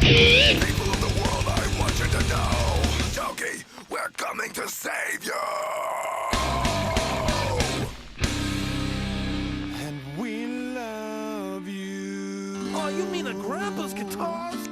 People of the world, I want you to know, Toki, we're coming to save you. And we love you. Oh, you mean a grandpa's guitars?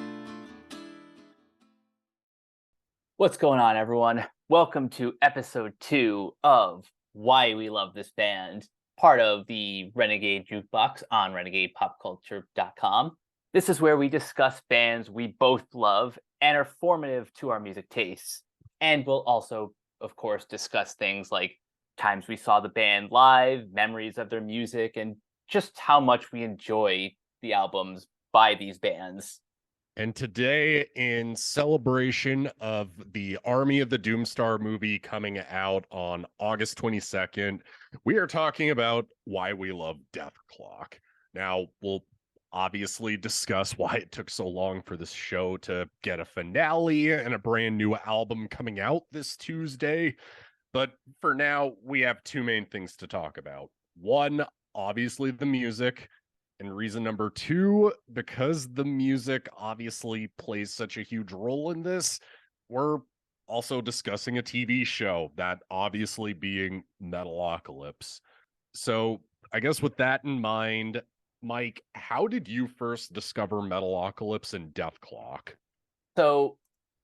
What's going on, everyone? Welcome to episode 2 of Why We Love This Band, part of the Renegade Jukebox on renegadepopculture.com. This is where we discuss bands we both love and are formative to our music tastes. And we'll also, of course, discuss things like times we saw the band live, memories of their music, and just how much we enjoy the albums by these bands. And today, in celebration of the Army of the Doomstar movie coming out on August 22nd, we are talking about why we love Dethklok. Now, we'll obviously discuss why it took so long for this show to get a finale and a brand new album coming out this Tuesday. But for now, we have two main things to talk about. One, obviously the music. And reason number two, because the music obviously plays such a huge role in this, we're also discussing a TV show, that obviously being Metalocalypse. So I guess with that in mind, Mike, how did you first discover Metalocalypse and Dethklok? So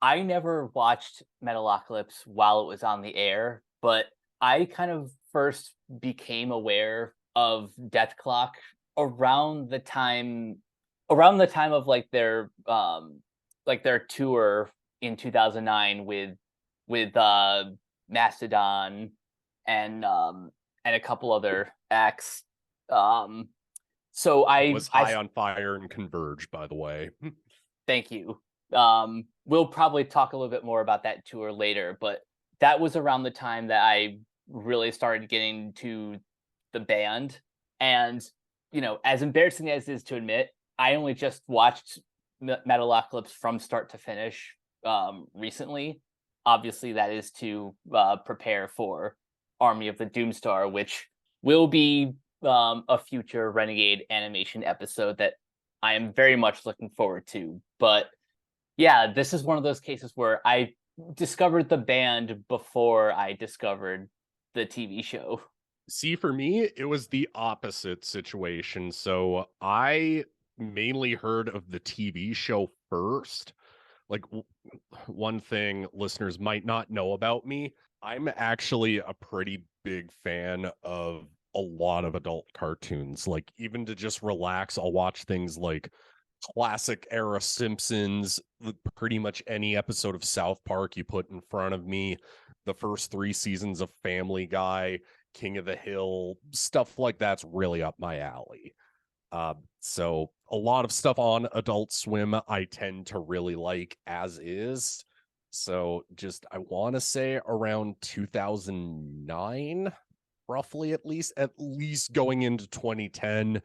I never watched Metalocalypse while it was on the air, but I kind of first became aware of Dethklok around the time of their tour in 2009 with Mastodon and a couple other acts. So I was High on Fire and Converge, by the way. Thank you. We'll probably talk a little bit more about that tour later, but that was around the time that I really started getting to the band. And you know, as embarrassing as it is to admit, I only just watched Metalocalypse from start to finish recently. Obviously, that is to prepare for Army of the Doomstar, which will be a future Renegade animation episode that I am very much looking forward to. But yeah, this is one of those cases where I discovered the band before I discovered the TV show. See, for me, it was the opposite situation. So I mainly heard of the TV show first. Like, one thing listeners might not know about me, I'm actually a pretty big fan of a lot of adult cartoons. Like, even to just relax, I'll watch things like classic era Simpsons, pretty much any episode of South Park you put in front of me, the first 3 seasons of Family Guy, King of the Hill, stuff like that's really up my alley. So a lot of stuff on Adult Swim I tend to really like as is. So just, I want to say around 2009, roughly, at least going into 2010.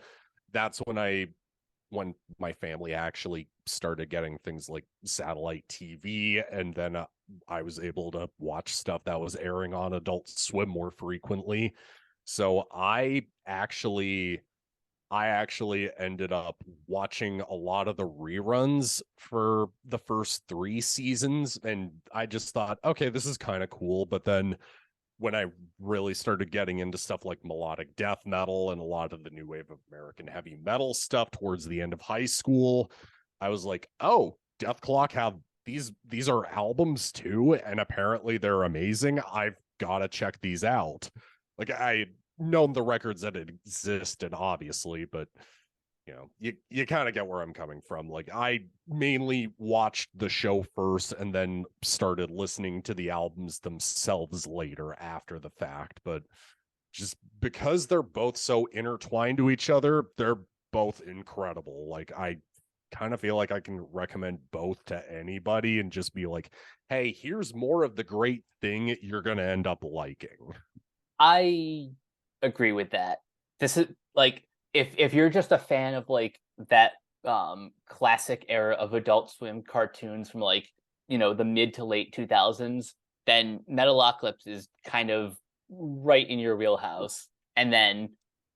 That's when my family actually started getting things like satellite TV, and then I was able to watch stuff that was airing on Adult Swim more frequently. So I actually ended up watching a lot of the reruns for the first 3 seasons, and I just thought, okay, this is kind of cool. But then when I really started getting into stuff like melodic death metal and a lot of the new wave of American heavy metal stuff towards the end of high school, I was like, oh, Dethklok have these are albums too, and apparently they're amazing. I've got to check these out. Like, I known the records that existed, obviously, but you know, you kind of get where I'm coming from. Like, I mainly watched the show first and then started listening to the albums themselves later after the fact. But just because they're both so intertwined to each other, they're both incredible. Like, I kind of feel like I can recommend both to anybody and just be like, hey, here's more of the great thing you're going to end up liking. I agree with that. This is like, if you're just a fan of like that classic era of Adult Swim cartoons from like, you know, the mid to late 2000s, then Metalocalypse is kind of right in your wheelhouse. And then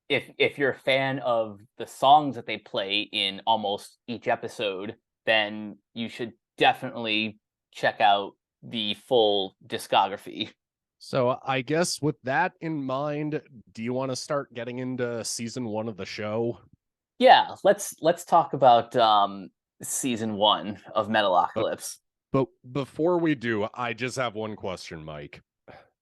if you're a fan of the songs that they play in almost each episode, then you should definitely check out the full discography. So I guess with that in mind, do you want to start getting into season 1 of the show? Yeah, let's talk about season 1 of Metalocalypse. But before we do, I just have one question, Mike.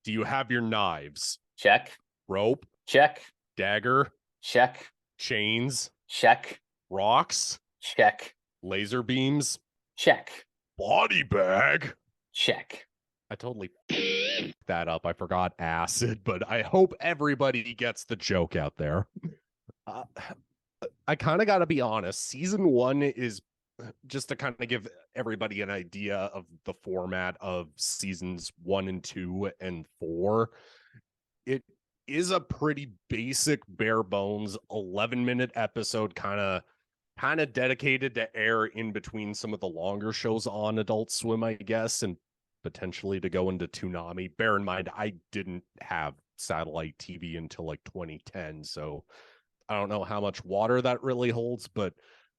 Do you have your knives? Check. Rope? Check. Dagger? Check. Chains? Check. Rocks? Check. Laser beams? Check. Body bag? Check. I totally that up. I forgot acid, but I hope everybody gets the joke out there. I kind of got to be honest. Season 1 is just to kind of give everybody an idea of the format of seasons 1 and 2 and 4. It is a pretty basic, bare bones 11-minute episode, kind of dedicated to air in between some of the longer shows on Adult Swim, I guess, and potentially to go into Toonami. Bear in mind, I didn't have satellite TV until like 2010, so I don't know how much water that really holds, but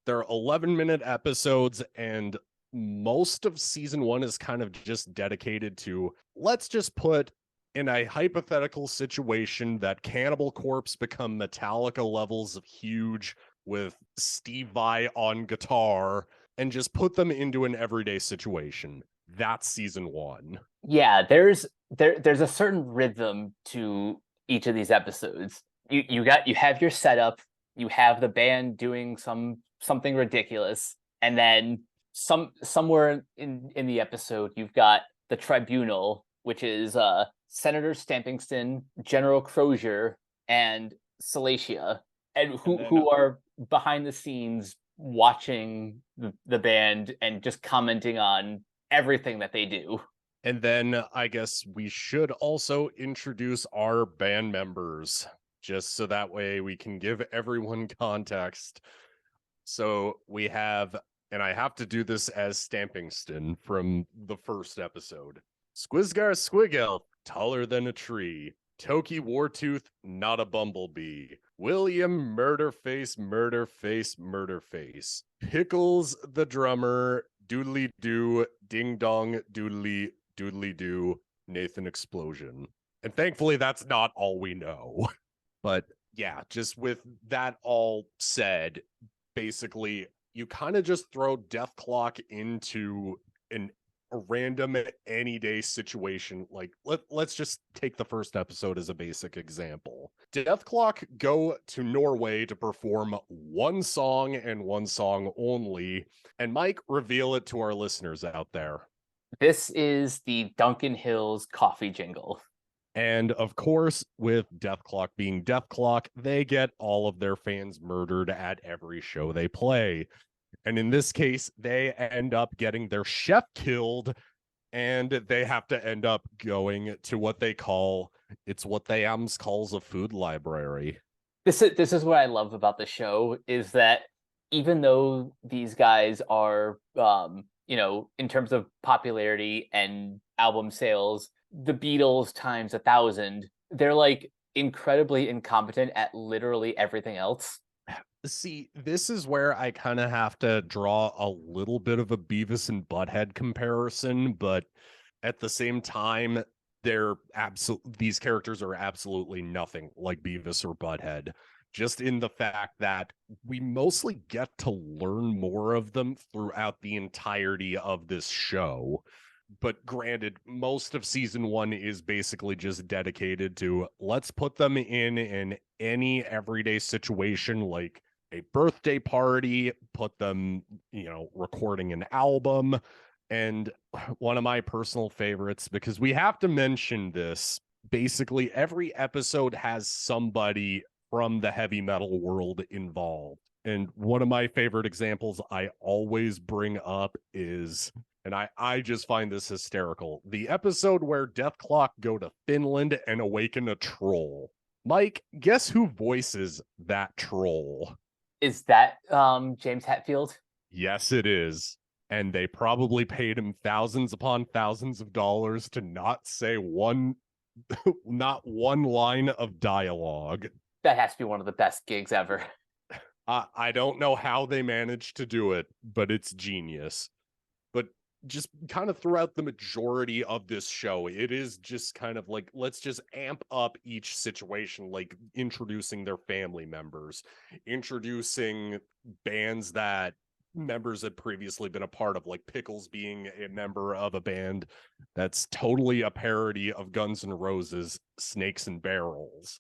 they're 11-minute episodes, and most of season 1 is kind of just dedicated to, let's just put in a hypothetical situation that Cannibal Corpse become Metallica levels of huge with Steve Vai on guitar and just put them into an everyday situation. That's season 1. Yeah, there's a certain rhythm to each of these episodes. You have your setup, you have the band doing something ridiculous, and then somewhere in the episode you've got the tribunal, which is Senator Stampingston, General Crozier, and Salacia, and who are behind the scenes watching the band and just commenting on everything that they do. And then I guess we should also introduce our band members, just so that way we can give everyone context. So we have, and I have to do this as Stampingston from the first episode. Squizgar Squigel, taller than a tree. Toki Wartooth, not a bumblebee. William Murderface, Murderface, Murderface. Pickles the drummer, doodly doo, ding dong, doodly, doodly doo, Nathan Explosion. And thankfully, that's not all we know. But yeah, just with that all said, basically, you kind of just throw Dethklok into a random any day situation. Like let's just take the first episode as a basic example. Dethklok go to Norway to perform one song and one song only. And Mike, reveal it to our listeners out there. This is the Duncan Hills coffee jingle. And of course, with Dethklok being Dethklok, they get all of their fans murdered at every show they play. And in this case, they end up getting their chef killed, and they have to end up going to what they call, it's what they calls a food library. This is what I love about the show, is that even though these guys are, in terms of popularity and album sales, the Beatles times 1,000, they're like incredibly incompetent at literally everything else. See, this is where I kind of have to draw a little bit of a Beavis and Butthead comparison, but at the same time, these characters are absolutely nothing like Beavis or Butthead. Just in the fact that we mostly get to learn more of them throughout the entirety of this show. But granted, most of season 1 is basically just dedicated to, let's put them in any everyday situation, like a birthday party, put them, recording an album. And one of my personal favorites, because we have to mention this, basically every episode has somebody from the heavy metal world involved. And one of my favorite examples I always bring up is, and I just find this hysterical, the episode where Dethklok go to Finland and awaken a troll. Mike, guess who voices that troll? Is that James Hetfield? Yes, it is. And they probably paid him thousands upon thousands of dollars to not say not one line of dialogue. That has to be one of the best gigs ever. I don't know how they managed to do it, but it's genius. But just kind of throughout the majority of this show, it is just kind of like, let's just amp up each situation, like introducing their family members, introducing bands that members had previously been a part of, like Pickles being a member of a band that's totally a parody of Guns N' Roses, Snakes and Barrels.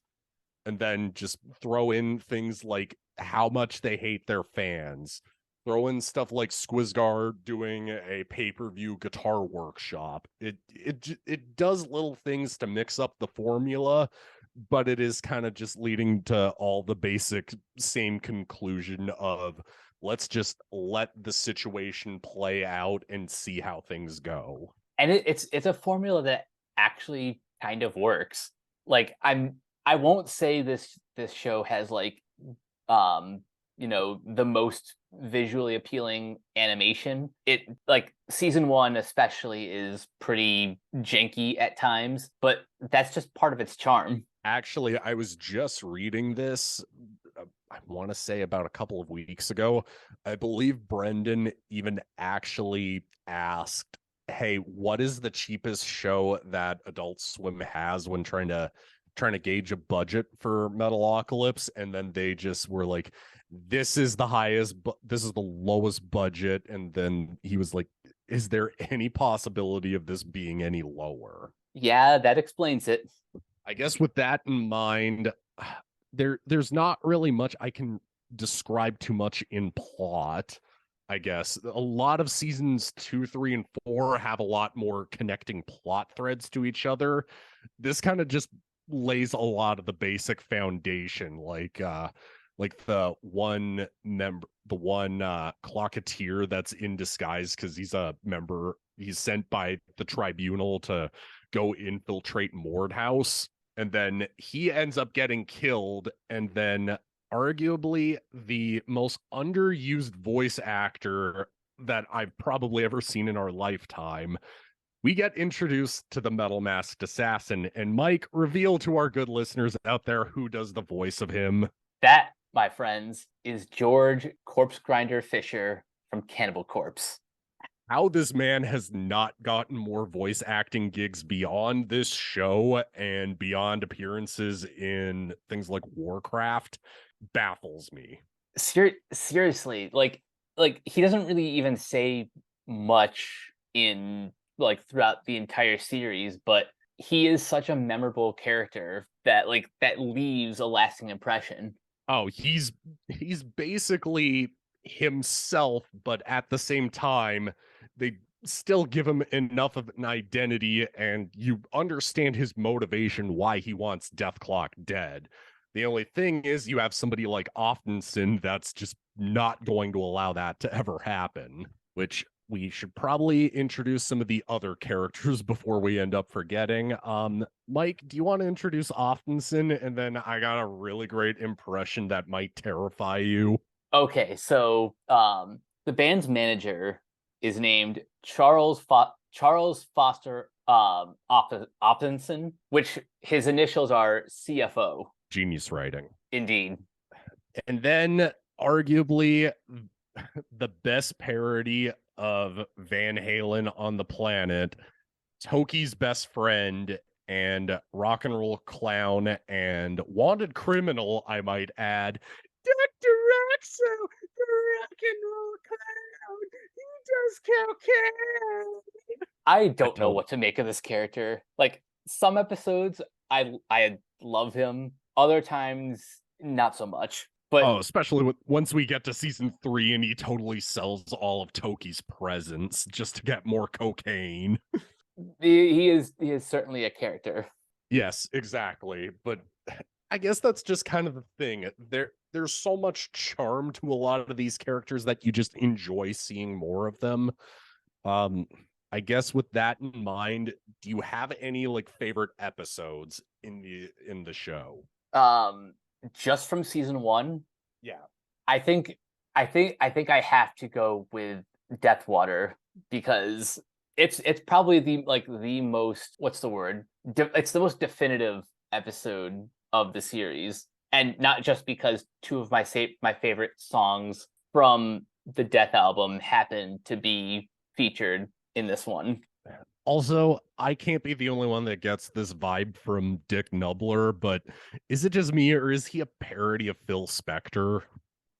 And then just throw in things like how much they hate their fans. Throw in stuff like Squizgar doing a pay-per-view guitar workshop. It does little things to mix up the formula, but it is kind of just leading to all the basic same conclusion of let's just let the situation play out and see how things go. And it's a formula that actually kind of works. Like I won't say this show has like the most visually appealing animation. It like season 1 especially is pretty janky at times, but that's just part of its charm. Actually, I was just reading this, I want to say about a couple of weeks ago. I believe Brendan even actually asked, hey, what is the cheapest show that Adult Swim has when trying to gauge a budget for Metalocalypse? And then they just were like, this is the highest, but this is the lowest budget. And then he was like, is there any possibility of this being any lower? Yeah, that explains it. I guess with that in mind, there's not really much I can describe too much in plot. I guess a lot of seasons 2, 3, and 4 have a lot more connecting plot threads to each other. This kind of just lays a lot of the basic foundation, like the one clocketeer that's in disguise because he's a member. He's sent by the tribunal to go infiltrate Mord House, and then he ends up getting killed. And then arguably the most underused voice actor that I've probably ever seen in our lifetime, we get introduced to the Metal Masked Assassin. And Mike, reveal to our good listeners out there who does the voice of him. That, my friends, is George Corpse Grinder Fisher from Cannibal Corpse. How this man has not gotten more voice acting gigs beyond this show and beyond appearances in things like Warcraft baffles me. Seriously, like he doesn't really even say much in like throughout the entire series, but he is such a memorable character that that leaves a lasting impression. Oh, he's basically himself, but at the same time, they still give him enough of an identity and you understand his motivation why he wants Dethklok dead. The only thing is you have somebody like Oftenson that's just not going to allow that to ever happen, which we should probably introduce some of the other characters before we end up forgetting. Mike, do you want to introduce Oftenson? And then I got a really great impression that might terrify you. Okay, so the band's manager is named Charles Foster Oppenson, which his initials are CFO. Genius writing. Indeed. And then arguably the best parody of Van Halen on the planet, Toki's best friend and rock and roll clown and wanted criminal, I might add, Dr. Roxo, the rock and roll clown. He does cocaine. I don't know what to make of this character. Like some episodes, I love him. Other times, not so much. But especially once we get to season 3 and he totally sells all of Toki's presents just to get more cocaine. he is certainly a character. Yes, exactly. But I guess that's just kind of the thing. There's so much charm to a lot of these characters that you just enjoy seeing more of them. I guess with that in mind, do you have any like favorite episodes in the show? Just from season 1, yeah, I think I have to go with Deathwater because it's probably the most, what's the word? It's the most definitive episode of the series. and not just because two of my favorite songs from the Death album happen to be featured in this one. Also, I can't be the only one that gets this vibe from Dick Nubler, but is it just me, or is he a parody of Phil Spector?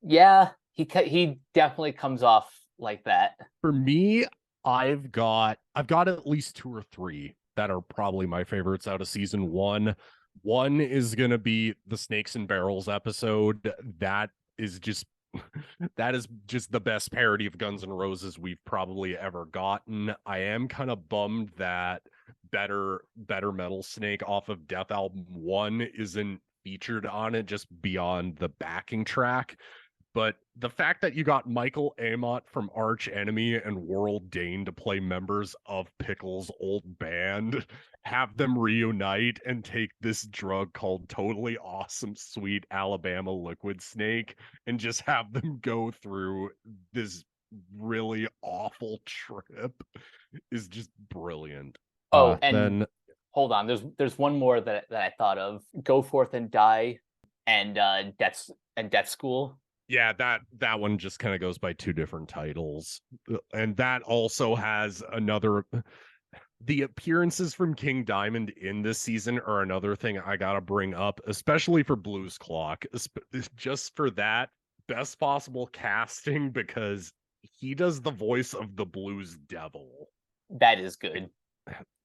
Yeah, he definitely comes off like that. For me, I've got at least 2 or 3 that are probably my favorites out of season 1. One is gonna be the Snakes and Barrels episode. That is just that is just the best parody of Guns N' Roses we've probably ever gotten. I am kind of bummed that Better Metal Snake off of Death Album 1 isn't featured on it, just beyond the backing track. But the fact that you got Michael Amott from Arch Enemy and World Dane to play members of Pickle's old band, have them reunite and take this drug called Totally Awesome Sweet Alabama Liquid Snake and just have them go through this really awful trip is just brilliant. Oh, and Then hold on, there's one more that I thought of. Go Forth and Die and Death School. yeah, that one just kind of goes by 2 different titles. And that also has another the appearances from King Diamond in this season are another thing I gotta bring up, especially for Blues Clock. Just for that, best possible casting, because he does the voice of the Blues Devil. That is good.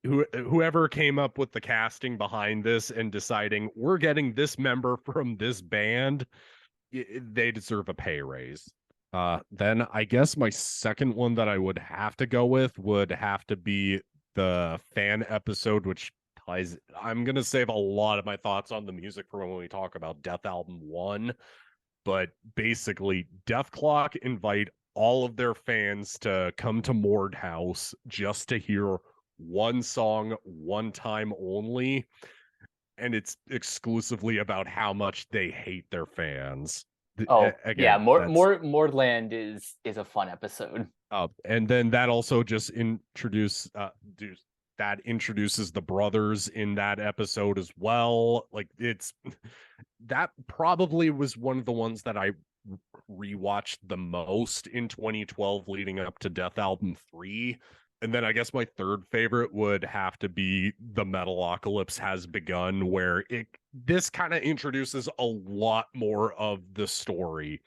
Whoever came up with the casting behind this and deciding we're getting this member from this band, they deserve a pay raise. Then I guess my second one that I would have to go with would have to be the fan episode, which ties. I'm gonna save a lot of my thoughts on the music for when we talk about Death Album 1, but basically Dethklok invite all of their fans to come to Mord House just to hear one song, one time only, and it's exclusively about how much they hate their fans. Oh, Again, yeah, Mordland is a fun episode. And then that also just introduces the brothers in that episode as well. Like, it's that probably was one of the ones that I rewatched the most in 2012 leading up to Death Album 3. And then I guess my third favorite would have to be the Metalocalypse Has Begun, where this kind of introduces a lot more of the story,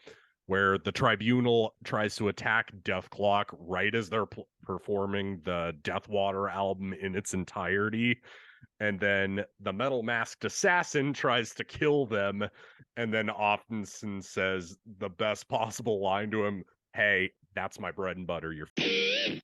where the Tribunal tries to attack Dethklok right as they're performing the Deathwater album in its entirety. And then the Metal Masked Assassin tries to kill them. And then Oftenson says the best possible line to him, "Hey, that's my bread and butter you're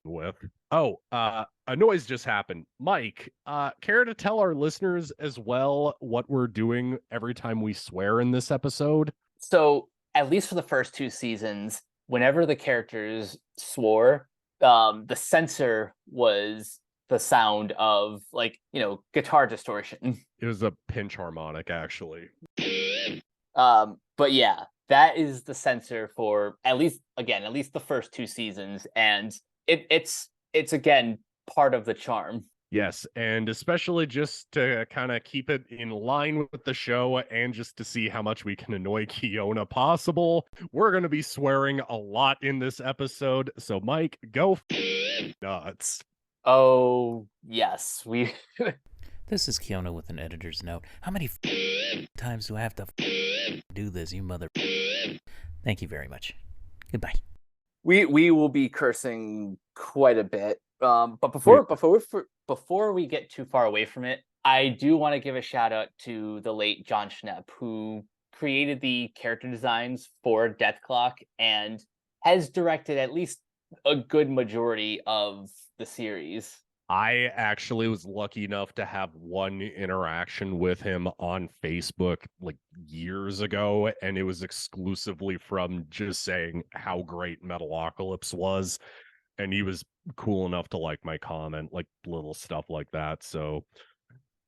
with." Oh, a noise just happened. Mike, care to tell our listeners as well what we're doing every time we swear in this episode? So, at least for the first 2 seasons, whenever the characters swore, the censor was the sound of, like, guitar distortion. It was a pinch harmonic, actually. But yeah, that is the censor for at least the first 2 seasons, and it's again part of the charm. Yes, and especially just to kind of keep it in line with the show and just to see how much we can annoy Kiona possible, we're going to be swearing a lot in this episode. So, Mike, go nuts. Oh, yes. This is Kiona with an editor's note. How many times do I have to do this, you mother? Thank you very much. Goodbye. We will be cursing quite a bit. But before we get too far away from it, I do want to give a shout out to the late John Schnepp, who created the character designs for Dethklok and has directed at least a good majority of the series. I actually was lucky enough to have one interaction with him on Facebook like years ago, and it was exclusively from just saying how great Metalocalypse was, and he was cool enough to like my comment, like little stuff like that. So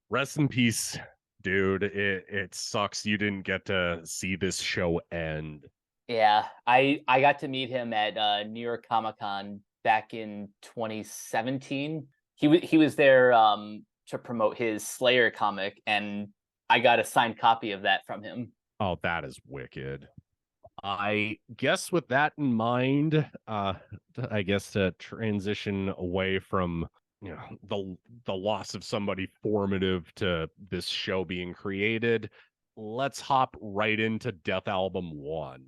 rest in peace, dude. It sucks you didn't get to see this show end. Yeah, I got to meet him at New York Comic Con back in 2017. He was there to promote his Slayer comic, and I got a signed copy of that from him. Oh, that is wicked. I guess with that in mind, I guess to transition away from the loss of somebody formative to this show being created, let's hop right into Death Album 1.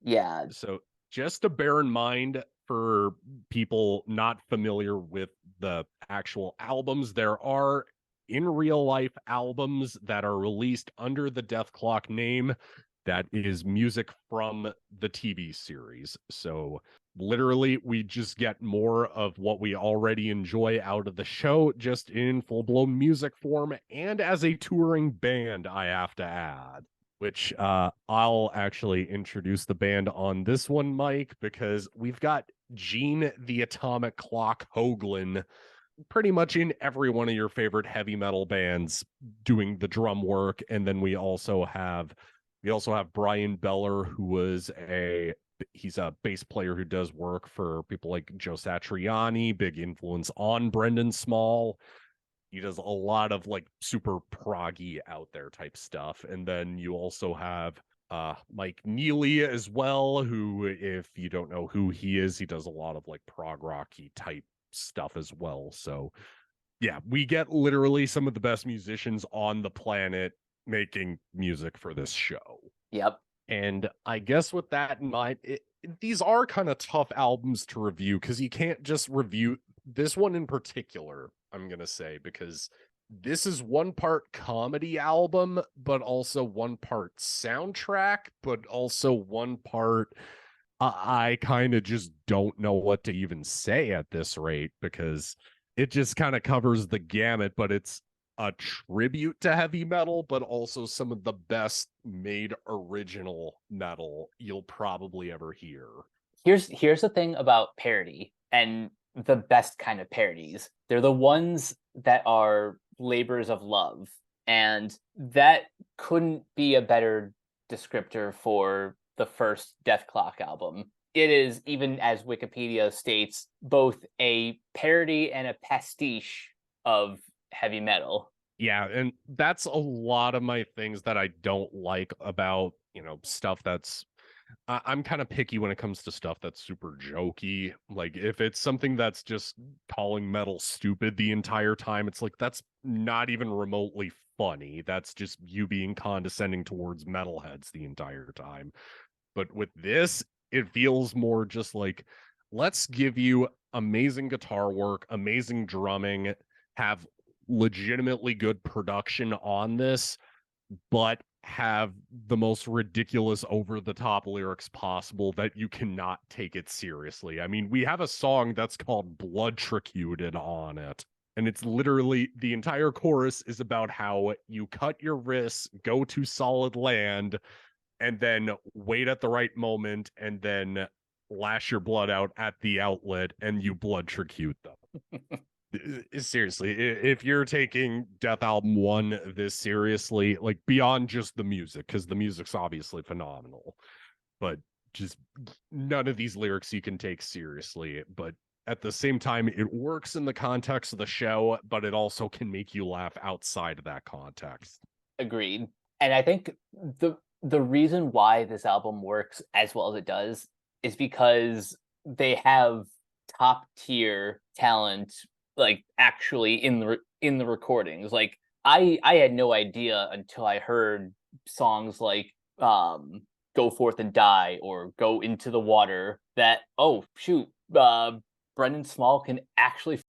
Yeah. So just to bear in mind for people not familiar with the actual albums, there are in real life albums that are released under the Dethklok name that is music from the TV series. So literally we just get more of what we already enjoy out of the show, just in full-blown music form and as a touring band, I have to add. Which I'll actually introduce the band on this one, Mike, because we've got Gene the Atomic Clock Hoagland pretty much in every one of your favorite heavy metal bands doing the drum work. And then we also have Brian Beller, he's a bass player who does work for people like Joe Satriani, big influence on Brendan Small. He does a lot of like super proggy out there type stuff. And then you also have Mike Neely as well, who, if you don't know who he is, he does a lot of like prog rocky type stuff as well. So yeah, we get literally some of the best musicians on the planet making music for this show. Yep. And I guess with that in mind, these are kind of tough albums to review because you can't just review this one in particular, I'm going to say, because this is one part comedy album, but also one part soundtrack, but also one part I kind of just don't know what to even say at this rate because it just kind of covers the gamut, but it's a tribute to heavy metal, but also some of the best made original metal you'll probably ever hear. Here's the thing about parody and the best kind of parodies. They're the ones that are labors of love, and that couldn't be a better descriptor for the first Dethklok album. It is, even as Wikipedia states, both a parody and a pastiche of heavy metal. Yeah, and that's a lot of my things that I don't like about, stuff that's I'm kind of picky when it comes to stuff that's super jokey. Like if it's something that's just calling metal stupid the entire time, it's like that's not even remotely funny. That's just you being condescending towards metalheads the entire time. But with this, it feels more just like, let's give you amazing guitar work, amazing drumming, have legitimately good production on this, but have the most ridiculous over the top lyrics possible that you cannot take it seriously. I mean, we have a song that's called Blood Tricuted on it. And it's literally the entire chorus is about how you cut your wrists, go to solid land, and then wait at the right moment and then lash your blood out at the outlet and you blood tricute them. Seriously, if you're taking Death Album 1 this seriously, like beyond just the music, because the music's obviously phenomenal, but just none of these lyrics you can take seriously. But at the same time, it works in the context of the show, but it also can make you laugh outside of that context. Agreed. And I think the reason why this album works as well as it does is because they have top tier talent, like actually in the recordings. Like I had no idea until I heard songs like Go Forth and Die or Go Into the Water that, oh shoot, Brendan Small can actually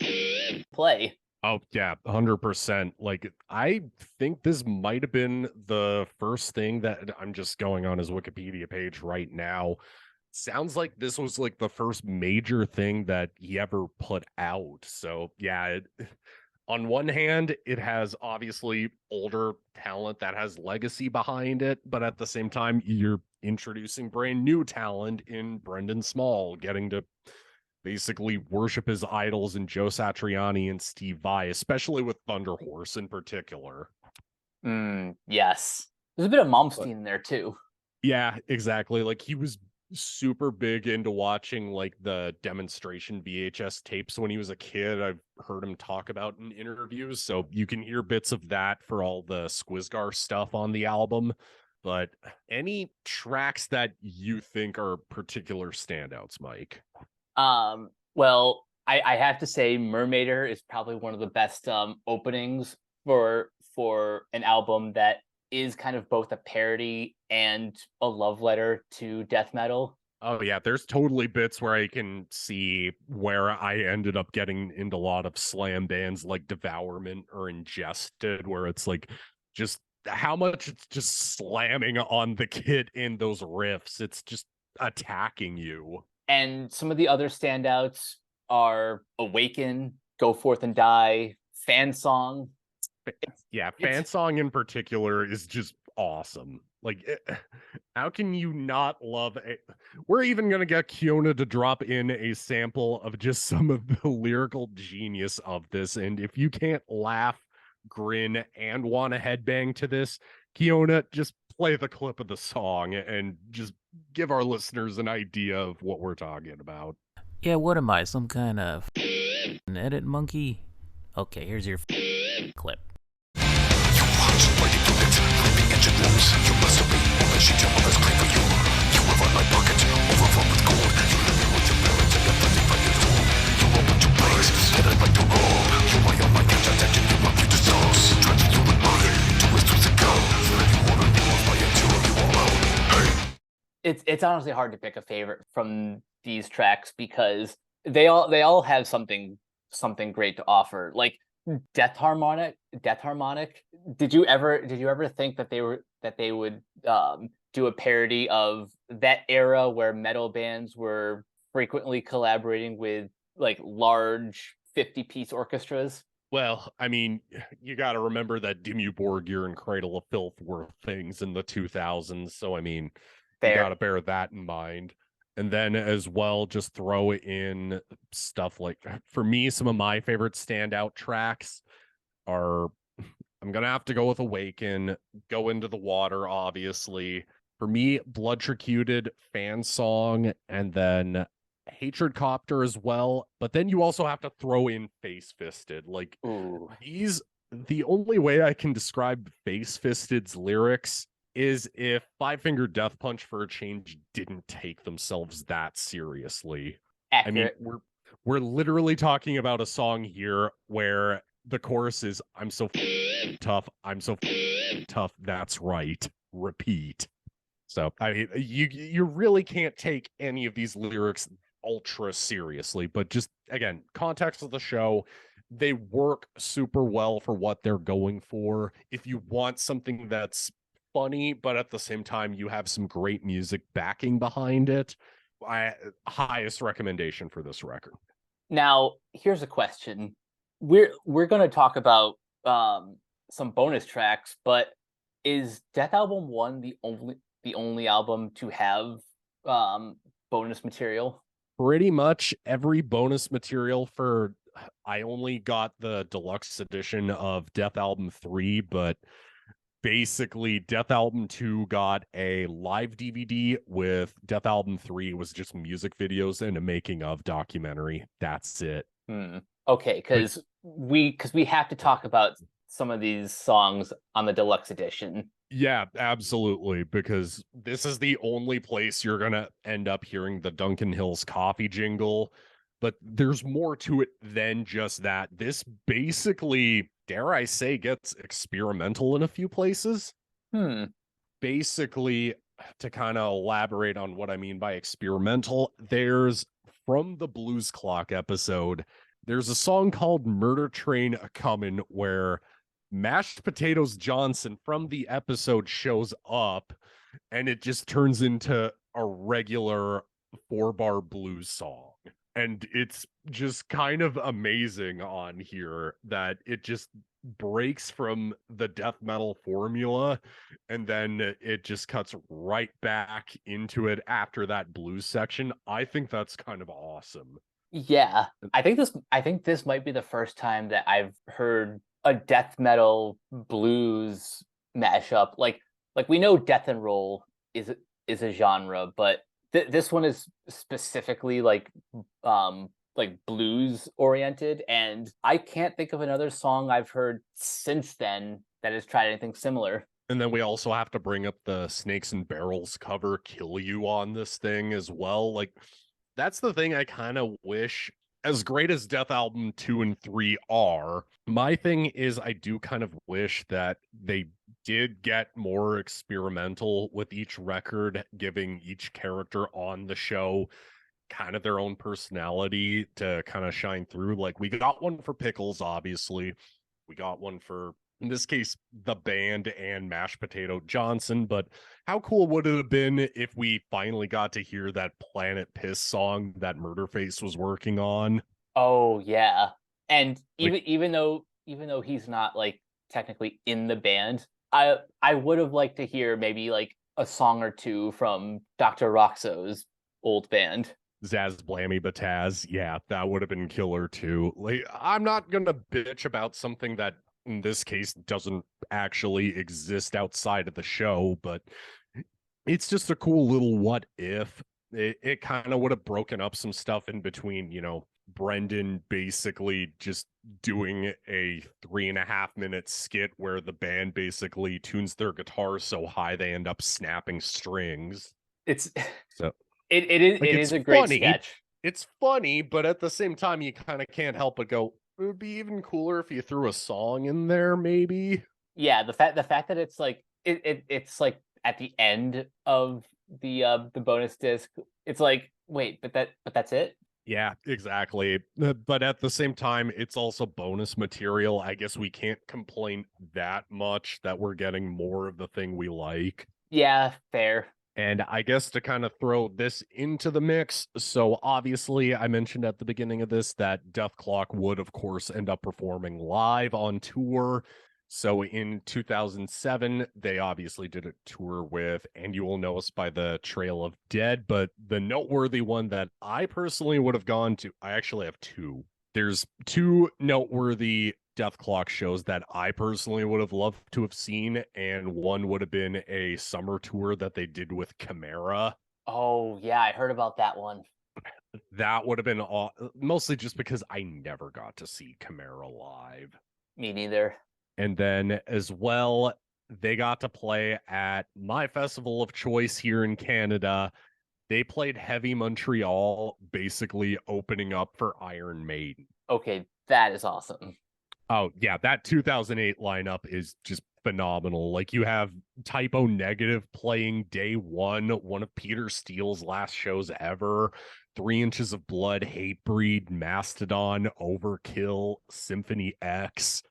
play. Oh yeah, 100%. Like I think this might have been the first thing that I'm just going on his Wikipedia page right now. Sounds like this was like the first major thing that he ever put out. So yeah, on one hand, it has obviously older talent that has legacy behind it, but at the same time, you're introducing brand new talent in Brendan Small, getting to basically worship his idols in Joe Satriani and Steve Vai, especially with Thunder Horse in particular. Yes. There's a bit of Malmsteen in there too. Yeah, exactly. Like he was super big into watching like the demonstration VHS tapes when he was a kid. I've heard him talk about in interviews, so you can hear bits of that for all the Squizgar stuff on the album. But any tracks that you think are particular standouts, Mike? Well, I have to say Mermaider is probably one of the best openings for an album that is kind of both a parody and a love letter to death metal. Oh yeah, there's totally bits where I can see where I ended up getting into a lot of slam bands like Devourment or Ingested, where it's like just how much it's just slamming on the kit in those riffs. It's just attacking you. And some of the other standouts are Awaken, Go Forth and Die, Fan Song. Yeah, It's fan song in particular is just awesome. Like, how can you not love it? We're even gonna get Kiona to drop in a sample of just some of the lyrical genius of this, and if you can't laugh, grin, and want to headbang to this, Kiona, just play the clip of the song and just give our listeners an idea of what we're talking about. Yeah, what am I, some kind of an edit monkey? Okay, here's your clip. You watch like you do it, creeping engine rooms. You must obey all the shit your mother's claim for you. You have on my pocket, overflow with gold. You live here with your parents and you're nothing but your home. You open your brains, and I'd like to roll. You are your mind, catch attention, you want you to stars. Driving you with money, do it through the go. Then you order you off by a two, you all out. Hey. it's honestly hard to pick a favorite from these tracks because they all have something great to offer. Like Death Harmonic. Did you ever think that they would do a parody of that era where metal bands were frequently collaborating with like large 50-piece orchestras? Well, I mean, you got to remember that Dimmu Borgir and Cradle of Filth were things in the 2000s. So, I mean, you Fair. got to bear that in mind. And then as well, just throw in stuff like, for me, some of my favorite standout tracks are, I'm going to have to go with Awaken, Go Into the Water, obviously. For me, Blood Tricuted, Fan Song, and then Hatred Copter as well. But then you also have to throw in Face Fisted. Like, Ooh. the only way I can describe Face Fisted's lyrics is if Five Finger Death Punch for a change didn't take themselves that seriously. Accurate. I mean, we're literally talking about a song here where the chorus is I'm so tough, I'm so tough, that's right. Repeat. So I mean, you really can't take any of these lyrics ultra seriously, but just again, context of the show, they work super well for what they're going for. If you want something that's funny, but at the same time you have some great music backing behind it, highest recommendation for this record. Now, here's a question. We're going to talk about some bonus tracks, but is Death Album 1 the only album to have bonus material? Pretty much every bonus material for, I only got the deluxe edition of Death Album 3, but basically Death Album 2 got a live DVD with Death Album 3 was just music videos and a making of documentary. That's it. Okay, because we have to talk about some of these songs on the deluxe edition. Yeah, absolutely, because this is the only place you're gonna end up hearing the Duncan Hills coffee jingle, but there's more to it than just that. This basically, dare I say, gets experimental in a few places. Basically, to kind of elaborate on what I mean by experimental, there's from the Blues Clock episode, there's a song called Murder Train A-Comin' where Mashed Potatoes Johnson from the episode shows up and it just turns into a regular 4-bar blues song. And it's just kind of amazing on here that it just breaks from the death metal formula and then it just cuts right back into it after that blues section. I think that's kind of awesome. Yeah, I think this might be the first time that I've heard a death metal blues mashup. Like we know death and roll is a genre, but this one is specifically like blues oriented, and I can't think of another song I've heard since then that has tried anything similar. And then we also have to bring up the Snakes and Barrels cover Kill You on this thing as well. Like, that's the thing I kind of wish, as great as Death Album 2 and 3 are, my thing is I do kind of wish that they did get more experimental with each record, giving each character on the show kind of their own personality to kind of shine through. Like, we got one for Pickles, obviously. We got one for, in this case, the band and Mashed Potato Johnson. But how cool would it have been if we finally got to hear that Planet Piss song that Murderface was working on? Oh yeah. And Like- even though he's not like technically in the band, I would have liked to hear maybe like a song or two from Dr. Roxo's old band. Zaz Blammy Bataz, yeah, that would have been killer too. Like, I'm not gonna bitch about something that in this case doesn't actually exist outside of the show, but it's just a cool little what if. It kind of would have broken up some stuff in between, Brendan basically just doing a 3.5 minute skit where the band basically tunes their guitar so high they end up snapping strings. It's So it Like, is it's a great funny. sketch. it's funny, but at the same time, you kind of can't help but go, it would be even cooler if you threw a song in there, maybe. Yeah, the fact that it's like it's like at the end of the bonus disc, it's like, wait, but that's it? Yeah, exactly. But at the same time, it's also bonus material. I guess we can't complain that much that we're getting more of the thing we like. Yeah, fair. And I guess to kind of throw this into the mix, so obviously I mentioned at the beginning of this that Dethklok would, of course, end up performing live on tour. So in 2007, they obviously did a tour with, and you will know us by the Trail of Dead, but the noteworthy one that I personally would have gone to, I actually have two. There's two noteworthy Dethklok shows that I personally would have loved to have seen, and one would have been a summer tour that they did with Chimera. Oh yeah, I heard about that one. That would have been mostly just because I never got to see Chimera live. Me neither. And then as well, they got to play at my festival of choice here in Canada. They played Heavy Montreal, basically opening up for Iron Maiden. Okay, that is awesome. Oh, yeah, that 2008 lineup is just phenomenal. Like, you have Typo Negative playing day one of Peter Steele's last shows ever. 3 Inches of Blood, Hatebreed, Mastodon, Overkill, Symphony X.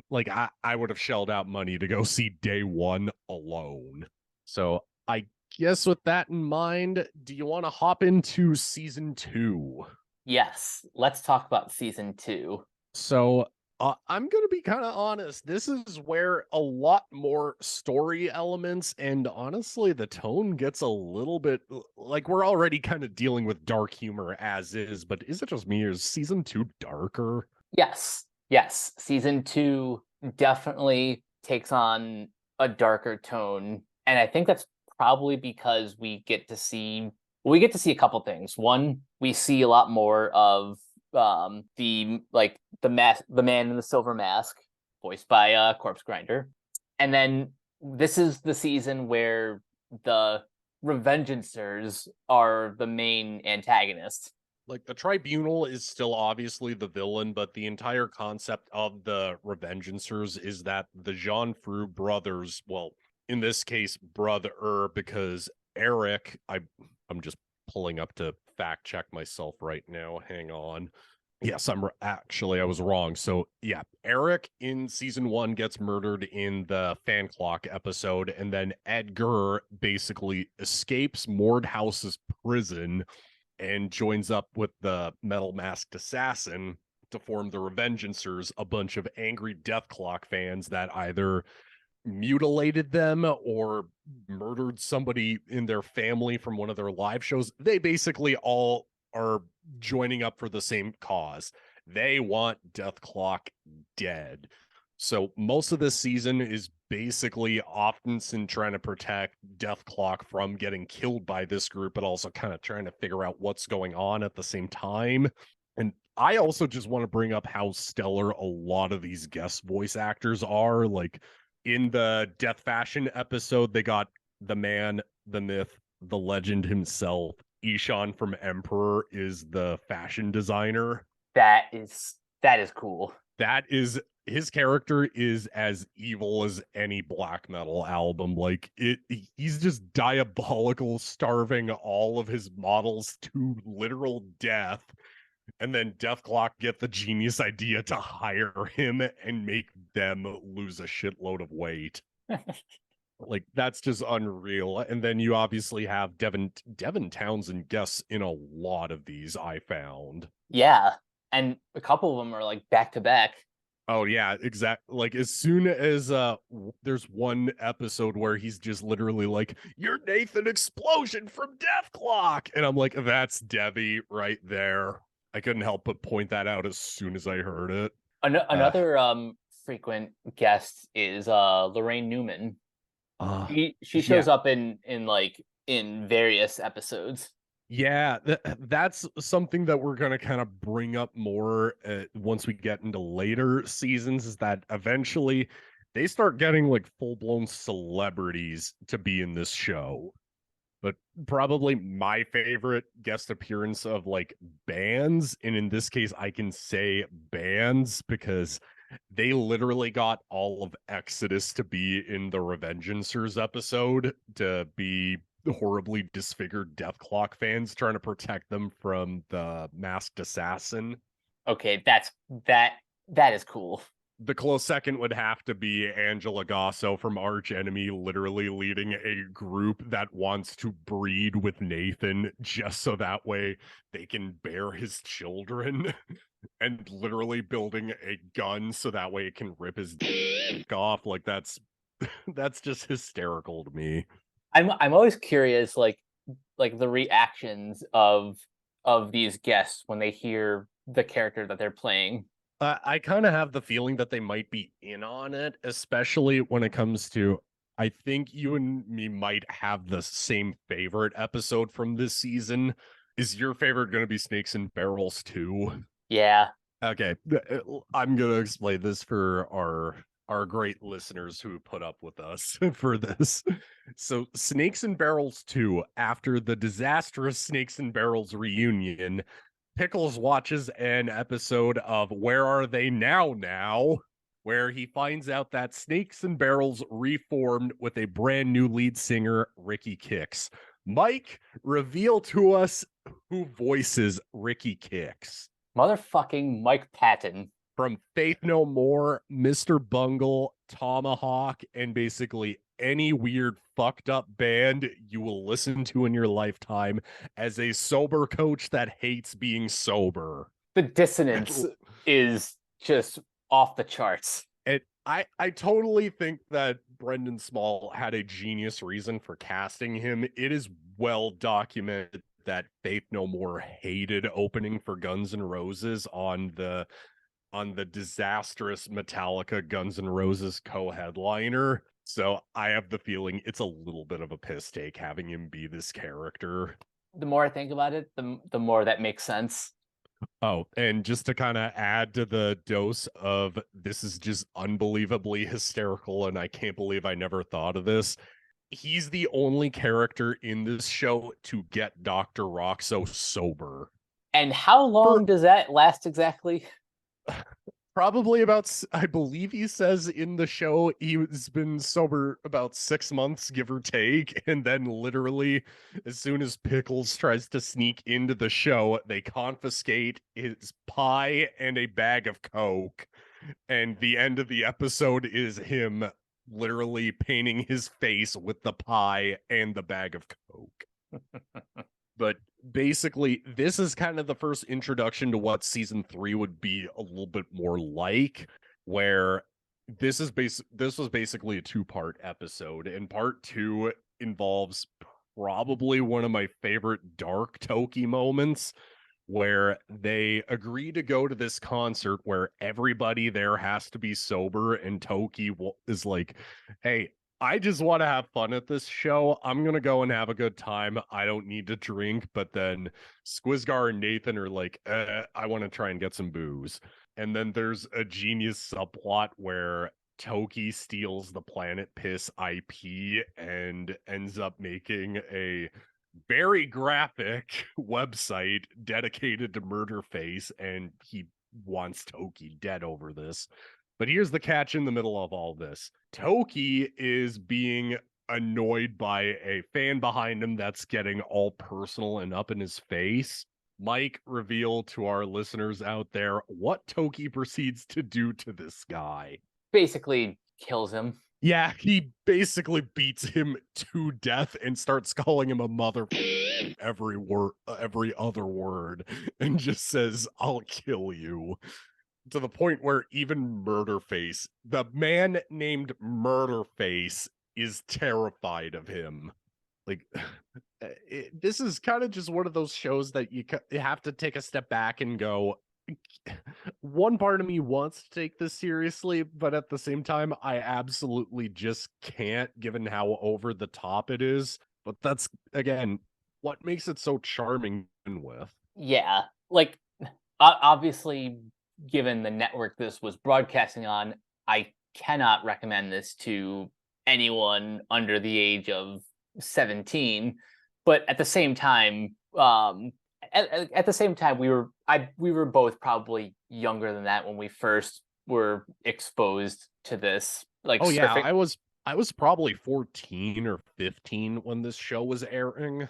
Like, I would have shelled out money to go see day one alone. So I guess with that in mind, do you want to hop into season 2? Yes, let's talk about season 2. So I'm going to be kind of honest. This is where a lot more story elements and honestly, the tone gets a little bit like we're already kind of dealing with dark humor as is, but is it just me or is season 2 darker? Yes, season 2 definitely takes on a darker tone, and I think that's probably because we get to see a couple things. One, we see a lot more of the man in the silver mask, voiced by Corpse Grinder, and then this is the season where the Revengeancers are the main antagonists. Like, the Tribunal is still obviously the villain, but the entire concept of the Revengeancers is that the Jean Fru brothers, well, in this case, brother, because Eric, I'm just pulling up to fact check myself right now. Hang on. Yes, I was wrong. So yeah, Eric in season 1 gets murdered in the Fan Clock episode, and then Edgar basically escapes Mordhouse's prison and joins up with the metal masked assassin to form the Revengeancers, a bunch of angry Dethklok fans that either mutilated them or murdered somebody in their family from one of their live shows. They basically all are joining up for the same cause. They want Dethklok dead. So most of this season is basically Oftenson trying to protect Dethklok from getting killed by this group, but also kind of trying to figure out what's going on at the same time. And I also just want to bring up how stellar a lot of these guest voice actors are. Like, In the Death Fashion episode, they got the man, the myth, the legend himself. Ishan from Emperor is the fashion designer. That is cool. That is, his character is as evil as any black metal album. Like he's just diabolical, starving all of his models to literal death. And then Dethklok get the genius idea to hire him and make them lose a shitload of weight. Like, that's just unreal. And then you obviously have Devin Townsend guests in a lot of these, I found. Yeah, and a couple of them are like back to back. Oh yeah, exactly. Like, as soon as there's one episode where he's just literally like, "You're Nathan Explosion from Dethklok," and I'm like, that's Debbie right there. I couldn't help but point that out as soon as I heard it. Another frequent guest is Lorraine Newman. She shows up in various episodes. Yeah, that's something that we're going to kind of bring up more once we get into later seasons, is that eventually they start getting like full-blown celebrities to be in this show. But probably my favorite guest appearance of like bands, and in this case I can say bands because they literally got all of Exodus to be in the Revengeancers episode, to be horribly disfigured Dethklok fans trying to protect them from the masked assassin. Okay, that is cool. The close second would have to be Angela Gasso from Arch Enemy, literally leading a group that wants to breed with Nathan just so that way they can bear his children, and literally building a gun so that way it can rip his dick off. Like, that's just hysterical to me. I'm always curious, like the reactions of these guests when they hear the character that they're playing. I kind of have the feeling that they might be in on it, especially when it comes to, I think you and me might have the same favorite episode from this season. Is your favorite going to be Snakes and Barrels too? Yeah. Okay, I'm going to explain this for our great listeners who put up with us for this. So Snakes and Barrels 2, after the disastrous Snakes and Barrels reunion, Pickles watches an episode of Where Are They Now, where he finds out that Snakes and Barrels reformed with a brand new lead singer, Ricky Kicks. Mike, reveal to us who voices Ricky Kicks. Motherfucking Mike Patton. From Faith No More, Mr. Bungle, Tomahawk, and basically any weird fucked up band you will listen to in your lifetime, as a sober coach that hates being sober. The dissonance is just off the charts. And I totally think that Brendan Small had a genius reason for casting him. It is well documented that Faith No More hated opening for Guns N' Roses on the disastrous Metallica Guns N' Roses co-headliner. So I have the feeling it's a little bit of a piss take having him be this character. The more I think about it, the more that makes sense. Oh, and just to kind of add to the dose of this is just unbelievably hysterical and I can't believe I never thought of this, he's the only character in this show to get Dr. Roxo sober. And how long does that last exactly? Probably about, I believe he says in the show he's been sober about 6 months, give or take. And then literally, as soon as Pickles tries to sneak into the show, they confiscate his pie and a bag of Coke. And the end of the episode is him literally painting his face with the pie and the bag of Coke. But basically, this is kind of the first introduction to what season 3 would be a little bit more like, where this was basically a 2-part episode, and part 2 involves probably one of my favorite dark Toki moments, where they agree to go to this concert where everybody there has to be sober, and Toki is like, hey, I just want to have fun at this show. I'm going to go and have a good time. I don't need to drink. But then Squizgar and Nathan are like, I want to try and get some booze. And then there's a genius subplot where Toki steals the Planet Piss IP and ends up making a very graphic website dedicated to Murderface, and he wants Toki dead over this. But here's the catch in the middle of all this. Toki is being annoyed by a fan behind him that's getting all personal and up in his face. Mike, reveal to our listeners out there what Toki proceeds to do to this guy. Basically kills him. Yeah, he basically beats him to death and starts calling him a mother every word, every other word, and just says, "I'll kill you." To the point where even Murderface, the man named Murderface, is terrified of him. Like, this is kind of just one of those shows that you have to take a step back and go, one part of me wants to take this seriously, but at the same time, I absolutely just can't, given how over the top it is. But that's, again, what makes it so charming to begin with. Yeah, like obviously, given the network this was broadcasting on, I cannot recommend this to anyone under the age of 17. But at the same time, at the same time, we were both probably younger than that when we first were exposed to this. Like, Oh yeah, surfing. I was probably 14 or 15 when this show was airing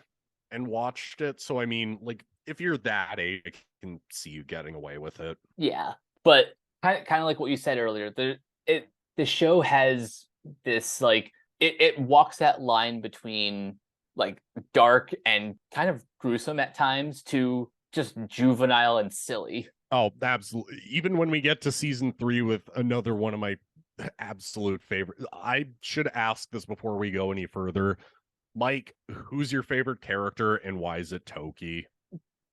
and watched it. So I mean, like, if you're that age, I can see you getting away with it. Yeah, but kind of like what you said earlier, the show has this, like, it walks that line between like dark and kind of gruesome at times to just juvenile and silly. Oh, absolutely. Even when we get to season 3 with another one of my absolute favorite, I should ask this before we go any further. Mike, who's your favorite character and why is it Toki?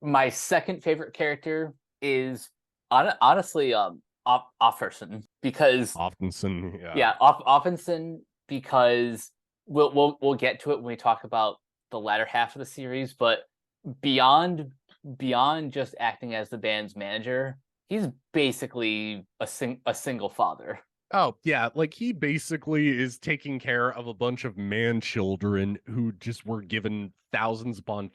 My second favorite character is honestly Offerson, because Offenson, yeah. yeah, Offenson, because we'll get to it when we talk about the latter half of the series, but beyond just acting as the band's manager, he's basically a single father. Oh, yeah, like he basically is taking care of a bunch of man children who just were given thousands upon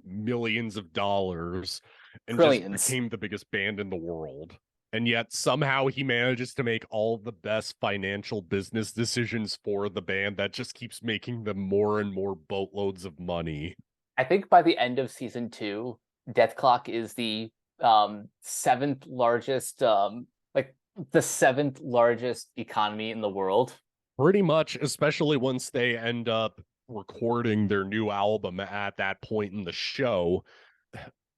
millions of dollars and just Trillions. became the biggest band in the world. And yet somehow he manages to make all the best financial business decisions for the band that just keeps making them more and more boatloads of money. I think by the end of season 2, Dethklok is the seventh largest the seventh largest economy in the world. Pretty much, especially once they end up recording their new album at that point in the show.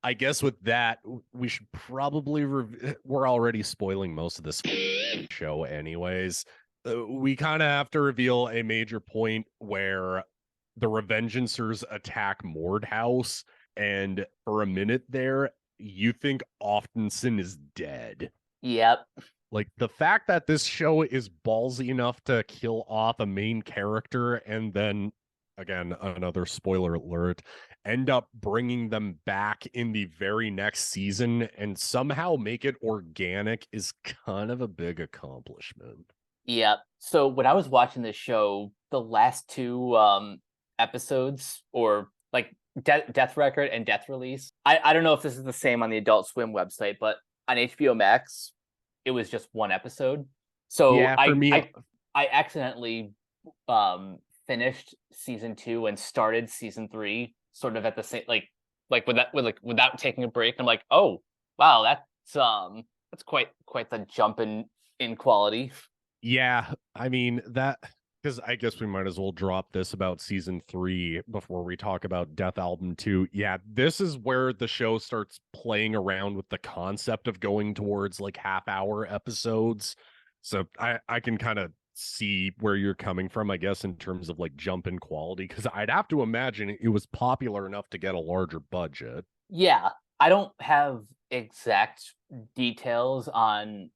I guess with that, we should probably we're already spoiling most of this show anyways. We kind of have to reveal a major point where the Revengeancers attack Mordhouse, and for a minute there, you think Oftenson is dead. Yep. Like, the fact that this show is ballsy enough to kill off a main character and then, again, another spoiler alert, end up bringing them back in the very next season and somehow make it organic is kind of a big accomplishment. Yep. So when I was watching this show, the last two episodes, or like Death Record and Death Release, I don't know if this is the same on the Adult Swim website, but on HBO Max, it was just one episode. So yeah, for me, I accidentally finished season 2 and started season 3 sort of at the same, like without taking a break. I'm like, oh wow, that's quite the jump in quality. yeah, I mean that, because I guess we might as well drop this about season 3 before we talk about Death Album 2. Yeah, this is where the show starts playing around with the concept of going towards like half-hour episodes. So I can kind of see where you're coming from, I guess, in terms of like jump in quality, because I'd have to imagine it was popular enough to get a larger budget. Yeah, I don't have exact details on,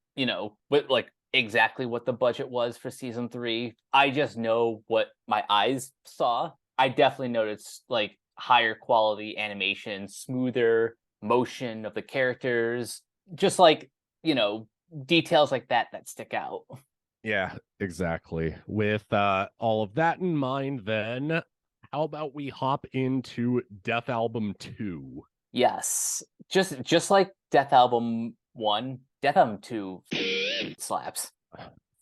what, like, exactly what the budget was for season 3. I just know what my eyes saw. I definitely noticed like higher quality animation, smoother motion of the characters, just like, details like that stick out. Yeah, exactly. With all of that in mind, then how about we hop into Death Album 2? Yes, just like Death Album 1, Death Album 2 slaps.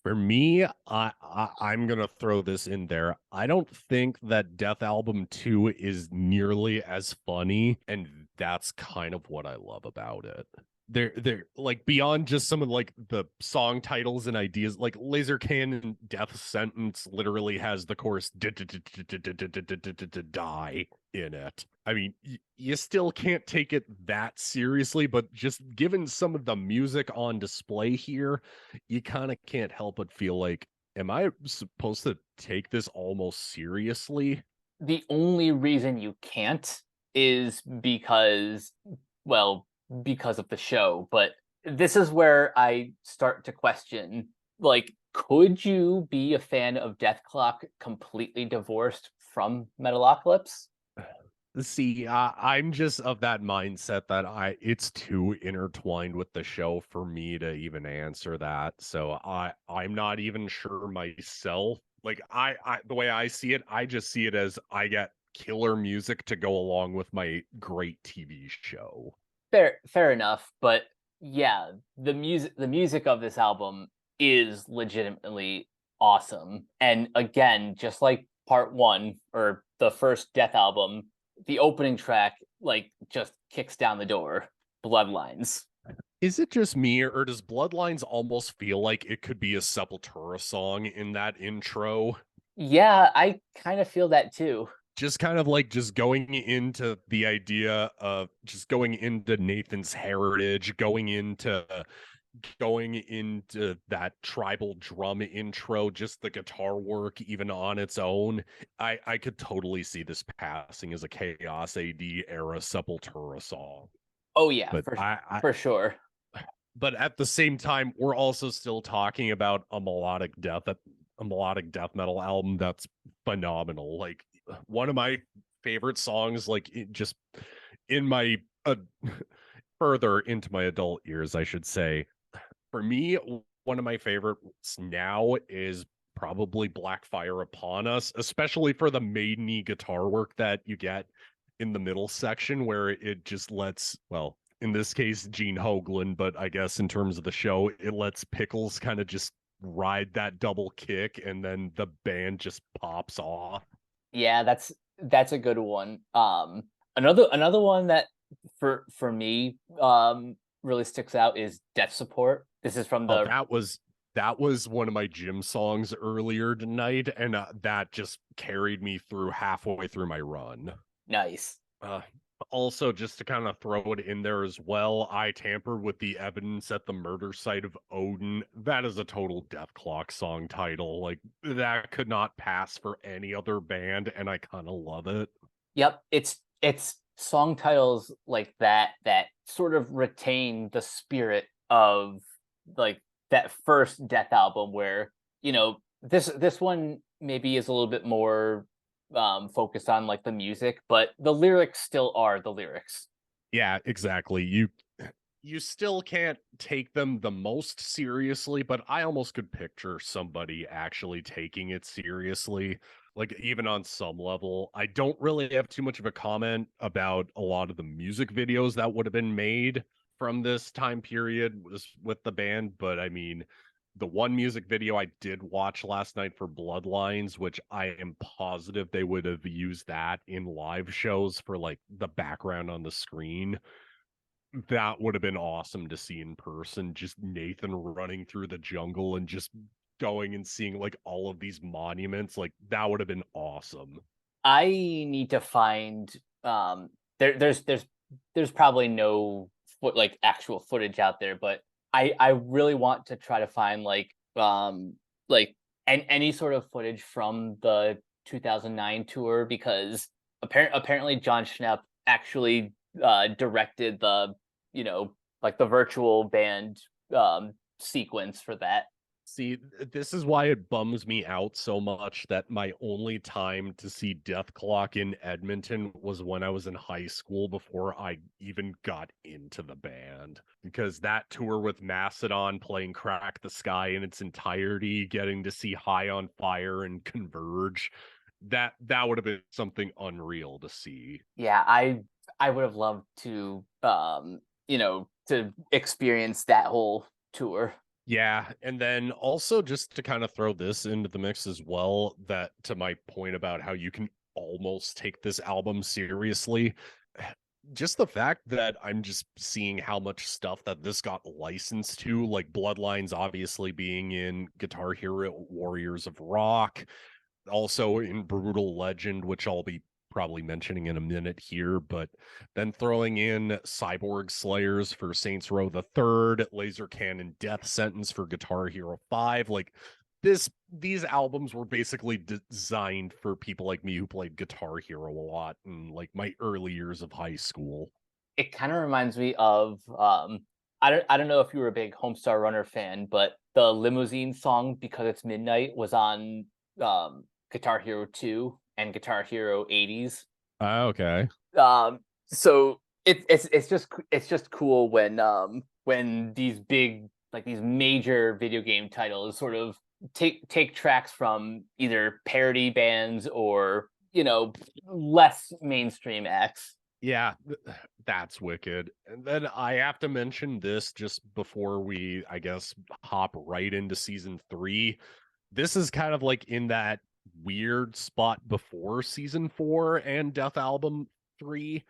For me, I'm gonna throw this in there. I don't think that Death Album 2 is nearly as funny, and that's kind of what I love about it. They're like beyond just some of like the song titles and ideas, like Laser Cannon Death Sentence literally has the chorus die in it. I mean, you still can't take it that seriously, but just given some of the music on display here, you kind of can't help but feel like, am I supposed to take this almost seriously? The only reason you can't is because, well, because of the show. But this is where I start to question, like, could you be a fan of Dethklok completely divorced from Metalocalypse? See, I'm just of that mindset that it's too intertwined with the show for me to even answer that. So I'm not even sure myself. Like I the way I see it, I just see it as I get killer music to go along with my great TV show. Fair enough, but yeah, the music of this album is legitimately awesome. And again, just like part 1 or the first Death album, the opening track like just kicks down the door. Bloodlines. Is it just me, or does Bloodlines almost feel like it could be a Sepultura song in that intro? Yeah, I kind of feel that too. Just kind of like just going into the idea of just going into Nathan's heritage, going into that tribal drum intro, just the guitar work even on its own. I could totally see this passing as a Chaos AD era Sepultura song. Oh yeah, But for sure. but at the same time, we're also still talking about a melodic death metal album that's phenomenal. Like one of my favorite songs, like just in my further into my adult years, I should say. For me, one of my favorites now is probably Blackfire Upon Us, especially for the maideny guitar work that you get in the middle section where it just lets, well, in this case, Gene Hoglan, but I guess in terms of the show, it lets Pickles kind of just ride that double kick and then the band just pops off. Yeah, that's a good one. Another one that for me really sticks out is Death Support. This is from Oh, the that was one of my gym songs earlier tonight, and that just carried me through halfway through my run. nice. Uh, Also, just to kind of throw it in there as well, I tampered with the evidence at the murder site of Odin. That is a total Dethklok song title. Like that could not pass for any other band, and I kind of love it. Yep, it's song titles like that that sort of retain the spirit of like that first Death album where, this one maybe is a little bit more focused on like the music, but the lyrics still are the lyrics. Yeah, exactly. You still can't take them the most seriously, but I almost could picture somebody actually taking it seriously. Like even on some level, I don't really have too much of a comment about a lot of the music videos that would have been made from this time period with the band, but I mean, the one music video I did watch last night for Bloodlines, which I am positive they would have used that in live shows for like the background on the screen. That would have been awesome to see in person. Just Nathan running through the jungle and just going and seeing like all of these monuments. Like that would have been awesome. I need to find there's probably no like actual footage out there, but I really want to try to find like any sort of footage from the 2009 tour because apparently John Schnepp actually directed the like the virtual band sequence for that. See, this is why it bums me out so much that my only time to see Dethklok in Edmonton was when I was in high school before I even got into the band. Because that tour with Mastodon playing Crack the Sky in its entirety, getting to see High on Fire and Converge, that would have been something unreal to see. Yeah, I would have loved to to experience that whole tour. Yeah, and then also just to kind of throw this into the mix as well, that to my point about how you can almost take this album seriously, just the fact that I'm just seeing how much stuff that this got licensed to, like Bloodlines obviously being in Guitar Hero Warriors of Rock, also in Brutal Legend, which I'll be probably mentioning in a minute here, but then throwing in Cyborg Slayers for Saints Row the Third, Laser Cannon Death Sentence for Guitar Hero 5. Like these albums were basically designed for people like me who played Guitar Hero a lot in like my early years of high school. It kind of reminds me of I don't know if you were a big Homestar Runner fan, but the Limousine song Because It's Midnight was on Guitar Hero 2 and Guitar Hero 80s. Okay. So it's just cool when these big, like, these major video game titles sort of take tracks from either parody bands or less mainstream acts. Yeah, that's wicked. And then I have to mention this just before we, I guess, hop right into season 3. This is kind of like in that weird spot before season 4 and Death Album 3,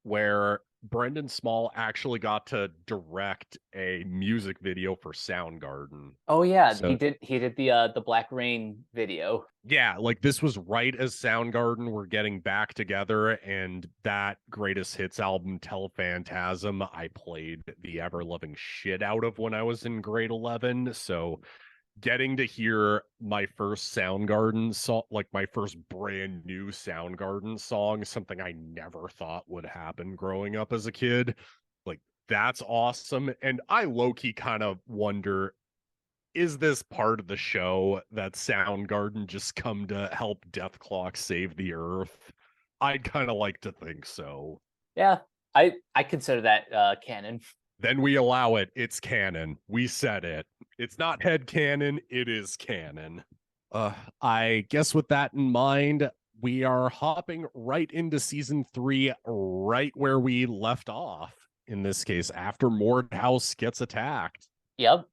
where Brendan Small actually got to direct a music video for Soundgarden. Oh yeah, So he did the Black Rain video. yeah, like this was right as Soundgarden were getting back together, and that greatest hits album, Telephantasm, I played the ever loving shit out of when I was in grade 11. So getting to hear my first Soundgarden song, like my first brand new Soundgarden song, something I never thought would happen growing up as a kid, like that's awesome. And I low-key kind of wonder, is this part of the show that Soundgarden just come to help Dethklok save the earth? I'd kind of like to think so. Yeah, I consider that canon. Then we allow it. It's canon. We said it. It's not head canon. It is canon. I guess with that in mind, we are hopping right into season 3, right where we left off. In this case, after Mordhouse gets attacked. Yep.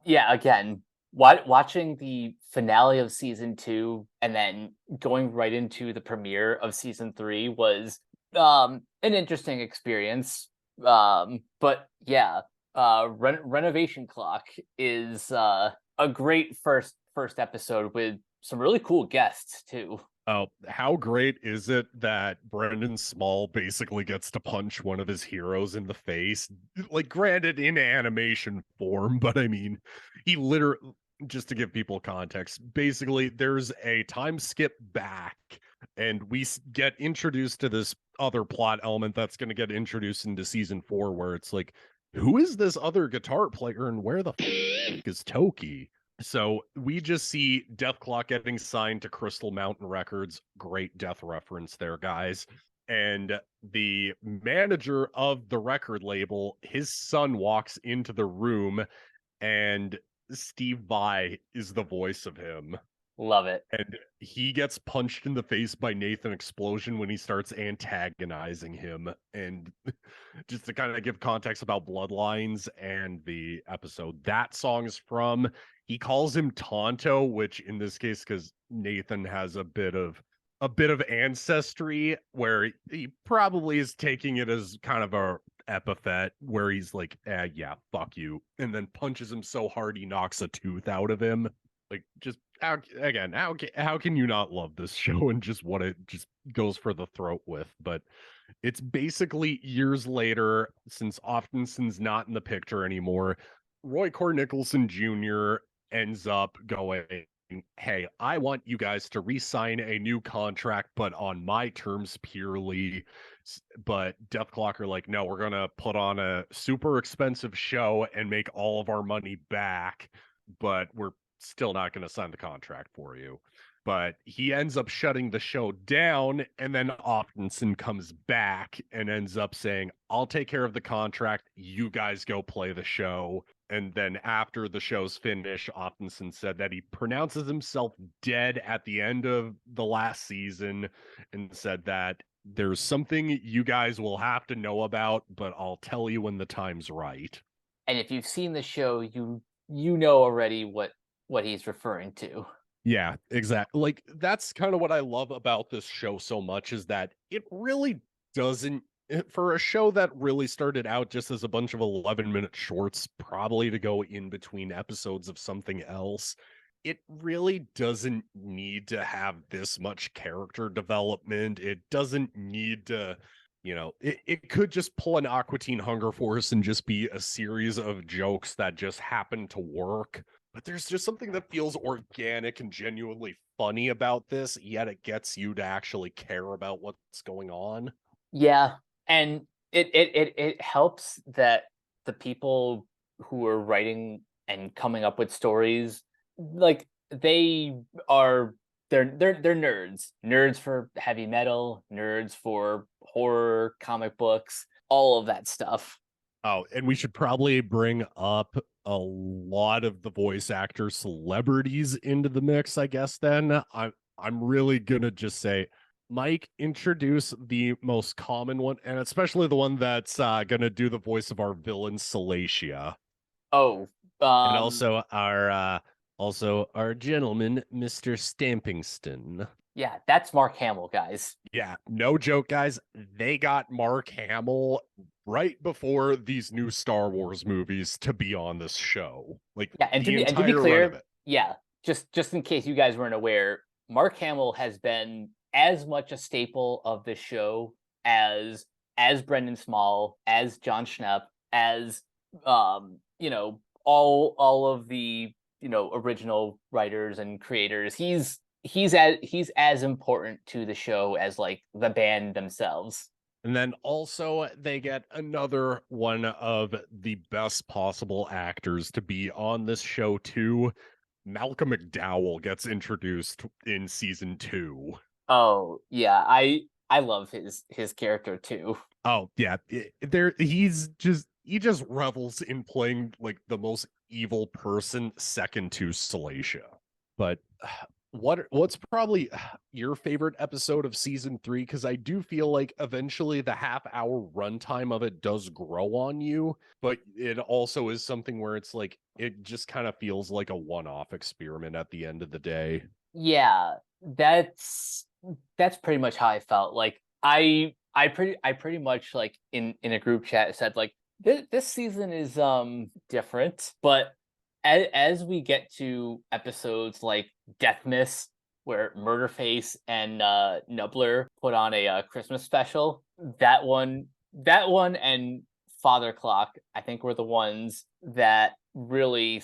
Yeah, again, watching the finale of season 2 and then going right into the premiere of season 3 was an interesting experience. But yeah, Renovation Clock is a great first episode with some really cool guests too. Oh, how great is it that Brendan Small basically gets to punch one of his heroes in the face? Like, granted, in animation form, but I mean, he literally, just to give people context, basically, there's a time skip back, and we get introduced to this other plot element that's going to get introduced into season 4, where it's like, who is this other guitar player, and where the is Toki? So we just see Dethklok getting signed to Crystal Mountain Records. Great Death reference there, guys. And the manager of the record label, his son walks into the room, and Steve Vai is the voice of him. Love it. And he gets punched in the face by Nathan Explosion when he starts antagonizing him. And just to kind of give context about Bloodlines and the episode that song is from, he calls him Tonto, which in this case, because Nathan has a bit of ancestry where he probably is taking it as kind of a epithet where he's like, yeah, fuck you, and then punches him so hard he knocks a tooth out of him. Like, just how can you not love this show and just what it just goes for the throat with? But it's basically years later, since Oftensen's not in the picture anymore, Roy Core Nicholson Jr. ends up going, hey, I want you guys to re-sign a new contract, but on my terms purely. But Dethklok are like, no, we're going to put on a super expensive show and make all of our money back. but we're still not going to sign the contract for you. But he ends up shutting the show down, and then Optinson comes back and ends up saying, I'll take care of the contract. You guys go play the show. And then after the show's finished, Optinson said that he pronounces himself dead at the end of the last season and said that there's something you guys will have to know about, but I'll tell you when the time's right. And if you've seen the show, you know already what he's referring to. Yeah, exactly. Like, that's kind of what I love about this show so much, is that it really doesn't, for a show that really started out just as a bunch of 11-minute shorts, probably to go in between episodes of something else, it really doesn't need to have this much character development. It doesn't need to, it could just pull an Aqua Teen Hunger Force and just be a series of jokes that just happen to work. But there's just something that feels organic and genuinely funny about this, yet it gets you to actually care about what's going on. Yeah, and it helps that the people who are writing and coming up with stories, like, they're nerds for heavy metal, nerds for horror, comic books, all of that stuff. Oh, and we should probably bring up a lot of the voice actor celebrities into the mix, I guess. Then I'm really gonna just say, Mike, introduce the most common one, and especially the one that's gonna do the voice of our villain Salacia. Oh, And also our gentleman, Mr. Stampingston. yeah, that's Mark Hamill, guys. Yeah, no joke, guys. They got Mark Hamill right before these new Star Wars movies to be on this show. Like, Yeah, and to be entire run of clear, it. yeah, just in case you guys weren't aware, Mark Hamill has been as much a staple of this show as Brendan Small, as John Schnepp, as all of the original writers and creators. He's as important to the show as, like, the band themselves. And then also they get another one of the best possible actors to be on this show too. Malcolm McDowell gets introduced in season 2. Oh yeah, I love his character too. Oh yeah, he just revels in playing like the most evil person second to Salacia. But what's probably your favorite episode of season 3? Because I do feel like eventually the half-hour runtime of it does grow on you, but it also is something where it's like it just kind of feels like a one-off experiment at the end of the day. Yeah, that's pretty much how I felt. Like, I pretty much, like, in a group chat said, like, this season is different, but as we get to episodes like Death Miss, where Murderface and Nubler put on a Christmas special, that one and Father Clock, I think, were the ones that really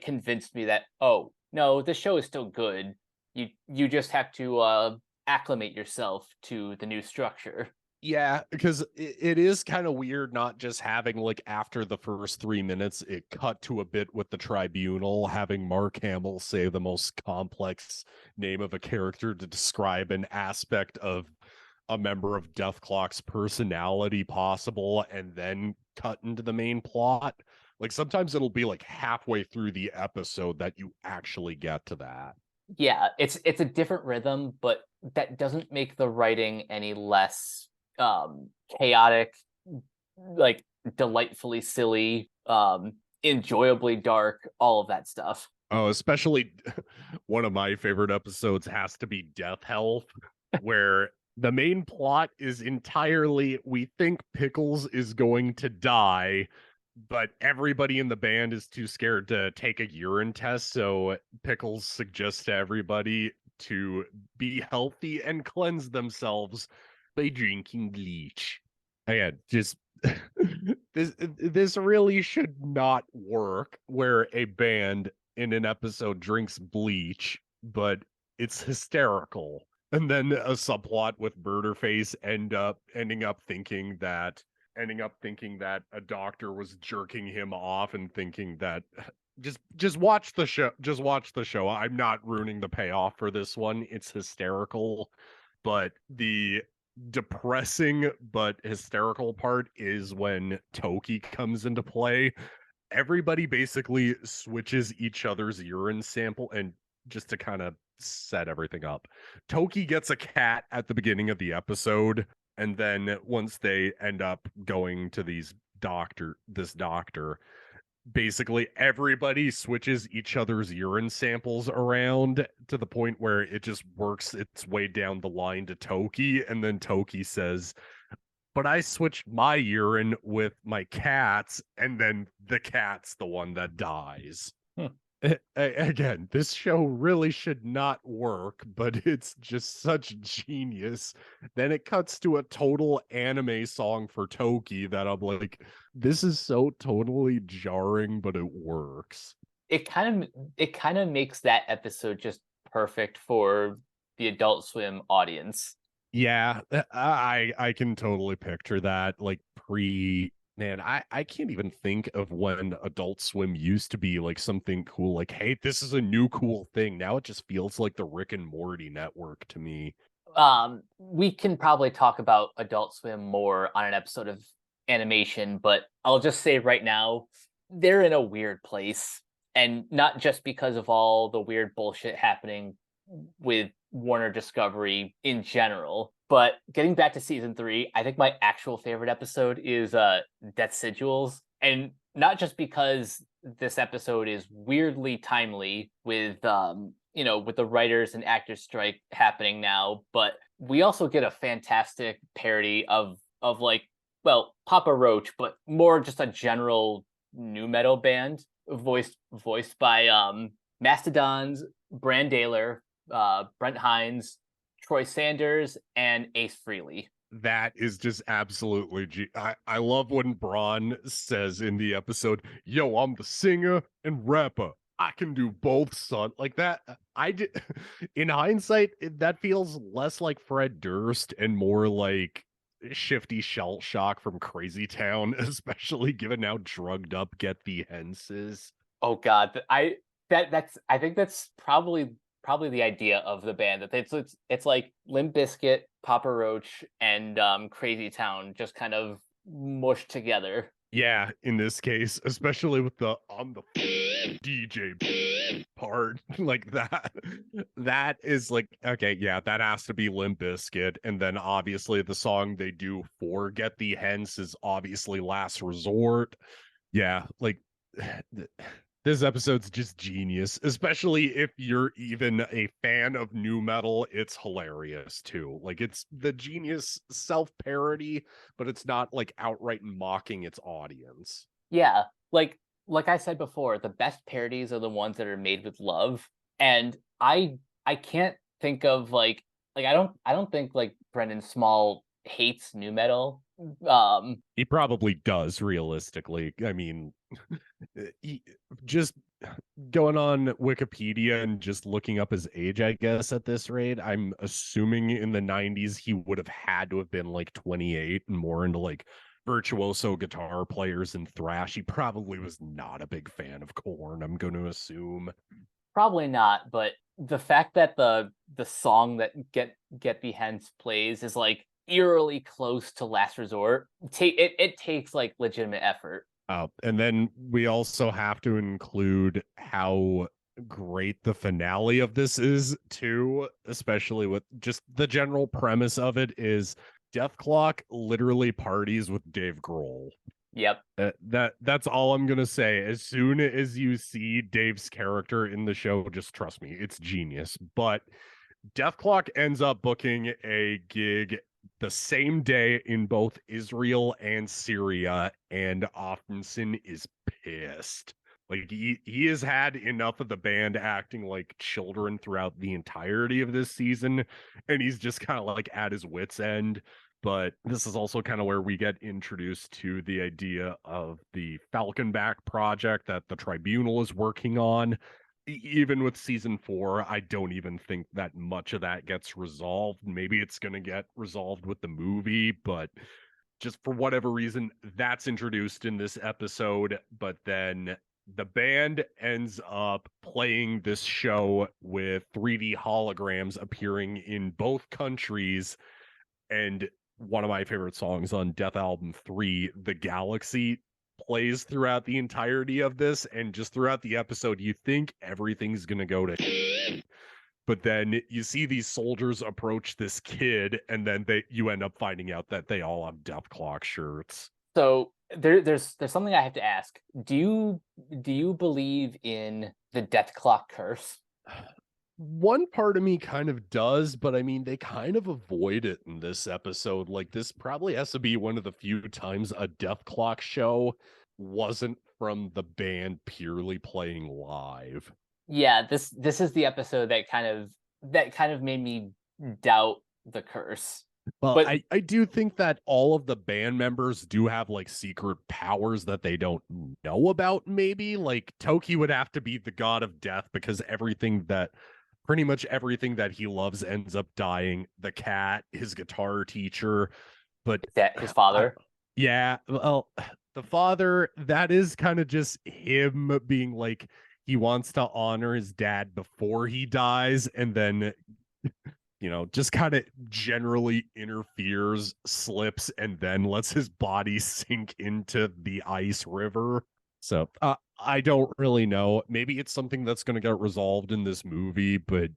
convinced me that, oh no, this show is still good. You just have to acclimate yourself to the new structure. Yeah, because it is kind of weird not just having, like, after the first 3 minutes, it cut to a bit with the Tribunal, having Mark Hamill say the most complex name of a character to describe an aspect of a member of Dethklok's personality possible, and then cut into the main plot. Like, sometimes it'll be like halfway through the episode that you actually get to that. Yeah, it's a different rhythm, but that doesn't make the writing any less chaotic, like, delightfully silly, enjoyably dark, all of that stuff. Oh, especially one of my favorite episodes has to be Death Health, where the main plot is entirely, we think Pickles is going to die, but everybody in the band is too scared to take a urine test, so Pickles suggests to everybody to be healthy and cleanse themselves by drinking bleach. Again, just this really should not work, where a band in an episode drinks bleach, but it's hysterical. And then a subplot with Murderface ending up thinking that ending up thinking that a doctor was jerking him off and thinking that just watch the show. Just watch the show. I'm not ruining the payoff for this one. It's hysterical, but the depressing but hysterical part is when Toki comes into play. Everybody basically switches each other's urine sample, and just to kind of set everything up, Toki gets a cat at the beginning of the episode, and then once they end up going to this doctor, basically everybody switches each other's urine samples around to the point where it just works its way down the line to Toki, and then Toki says, but I switched my urine with my cat's, and then the cat's the one that dies. Again, this show really should not work, but it's just such genius. Then it cuts to a total anime song for Toki that I'm like, this is so totally jarring, but it works. It kind of makes that episode just perfect for the Adult Swim audience. Yeah, I can totally picture that. Like man, I can't even think of when Adult Swim used to be like something cool. Like, hey, this is a new cool thing. Now it just feels like the Rick and Morty network to me. We can probably talk about Adult Swim more on an episode of animation, but I'll just say right now, they're in a weird place. And not just because of all the weird bullshit happening with Warner Discovery in general. But getting back to season 3, I think my actual favorite episode is Death Sigils. And not just because this episode is weirdly timely with with the writers and actors strike happening now, but we also get a fantastic parody of Papa Roach, but more just a general nu metal band voiced by Mastodon's Brandaler, Brent Hines, Troy Sanders, and Ace Frehley. That is just absolutely I love when Braun says in the episode, yo, I'm the singer and rapper. I can do both, son. Like that. I did. In hindsight, that feels less like Fred Durst and more like Shifty Shell Shock from Crazy Town, especially given how drugged up Get the Hens is. Oh God, I think that's probably the idea of the band, that it's like Limp Bizkit, Papa Roach, and Crazy Town just kind of mushed together. Yeah, in this case, especially with the on the DJ part like that. That is like, okay, yeah, that has to be Limp Bizkit. And then obviously the song they do for Get the Hens is obviously Last Resort. Yeah, like this episode's just genius, especially if you're even a fan of nu metal. It's hilarious too. Like it's the genius self-parody, but it's not like outright mocking its audience. Yeah, like I said before, the best parodies are the ones that are made with love. And I can't think of I don't think like Brendan Small hates nu metal. He probably does, realistically. I mean, just going on Wikipedia and just looking up his age, I guess, at this rate, I'm assuming in the 90s he would have had to have been like 28 and more into like virtuoso guitar players and thrash. He probably was not a big fan of Korn, I'm going to assume. Probably not, but the fact that the song that Get the Hens plays is like eerily close to Last Resort, it takes like legitimate effort. And then we also have to include how great the finale of this is too, especially with just the general premise of it is Dethklok literally parties with Dave Grohl. Yep. That's all I'm gonna say. As soon as you see Dave's character in the show, just trust me, it's genius. But Dethklok ends up booking a gig the same day in both Israel and Syria, and Offenson is pissed. Like he has had enough of the band acting like children throughout the entirety of this season, and he's just kind of like at his wit's end. But this is also kind of where we get introduced to the idea of the Falconback project that the Tribunal is working on. Even with season 4, I don't even think that much of that gets resolved. Maybe it's going to get resolved with the movie, but just for whatever reason, that's introduced in this episode, but then the band ends up playing this show with 3D holograms appearing in both countries. And one of my favorite songs on Death Album 3, The Galaxy, plays throughout the entirety of this. And just throughout the episode, you think everything's going to go to but then you see these soldiers approach this kid, and then you end up finding out that they all have Dethklok shirts. So there's something I have to ask. Do you believe in the Dethklok curse? One part of me kind of does, but I mean, they kind of avoid it in this episode. Like, this probably has to be one of the few times a Dethklok show wasn't from the band purely playing live. Yeah, this is the episode that kind of made me doubt the curse. Well, But I do think that all of the band members do have like secret powers that they don't know about, maybe. Like Toki would have to be the god of death because pretty much everything that he loves ends up dying. The cat, his guitar teacher, but that his father. yeah, well, the father, that is kind of just him being like, he wants to honor his dad before he dies, and then, just kind of generally interferes, slips, and then lets his body sink into the ice river. So I don't really know. Maybe it's something that's going to get resolved in this movie, but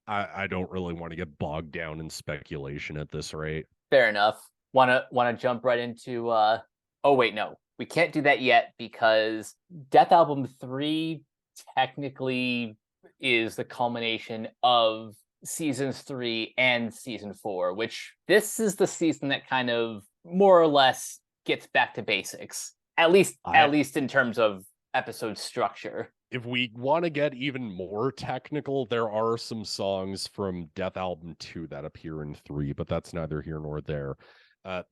I don't really want to get bogged down in speculation at this rate. Fair enough. Wanna jump right into oh wait, no. We can't do that yet because Death Album 3 technically is the culmination of seasons 3 and season 4, which this is the season that kind of more or less gets back to basics. At least in terms of episode structure. If we want to get even more technical, there are some songs from Death Album 2 that appear in 3, but that's neither here nor there.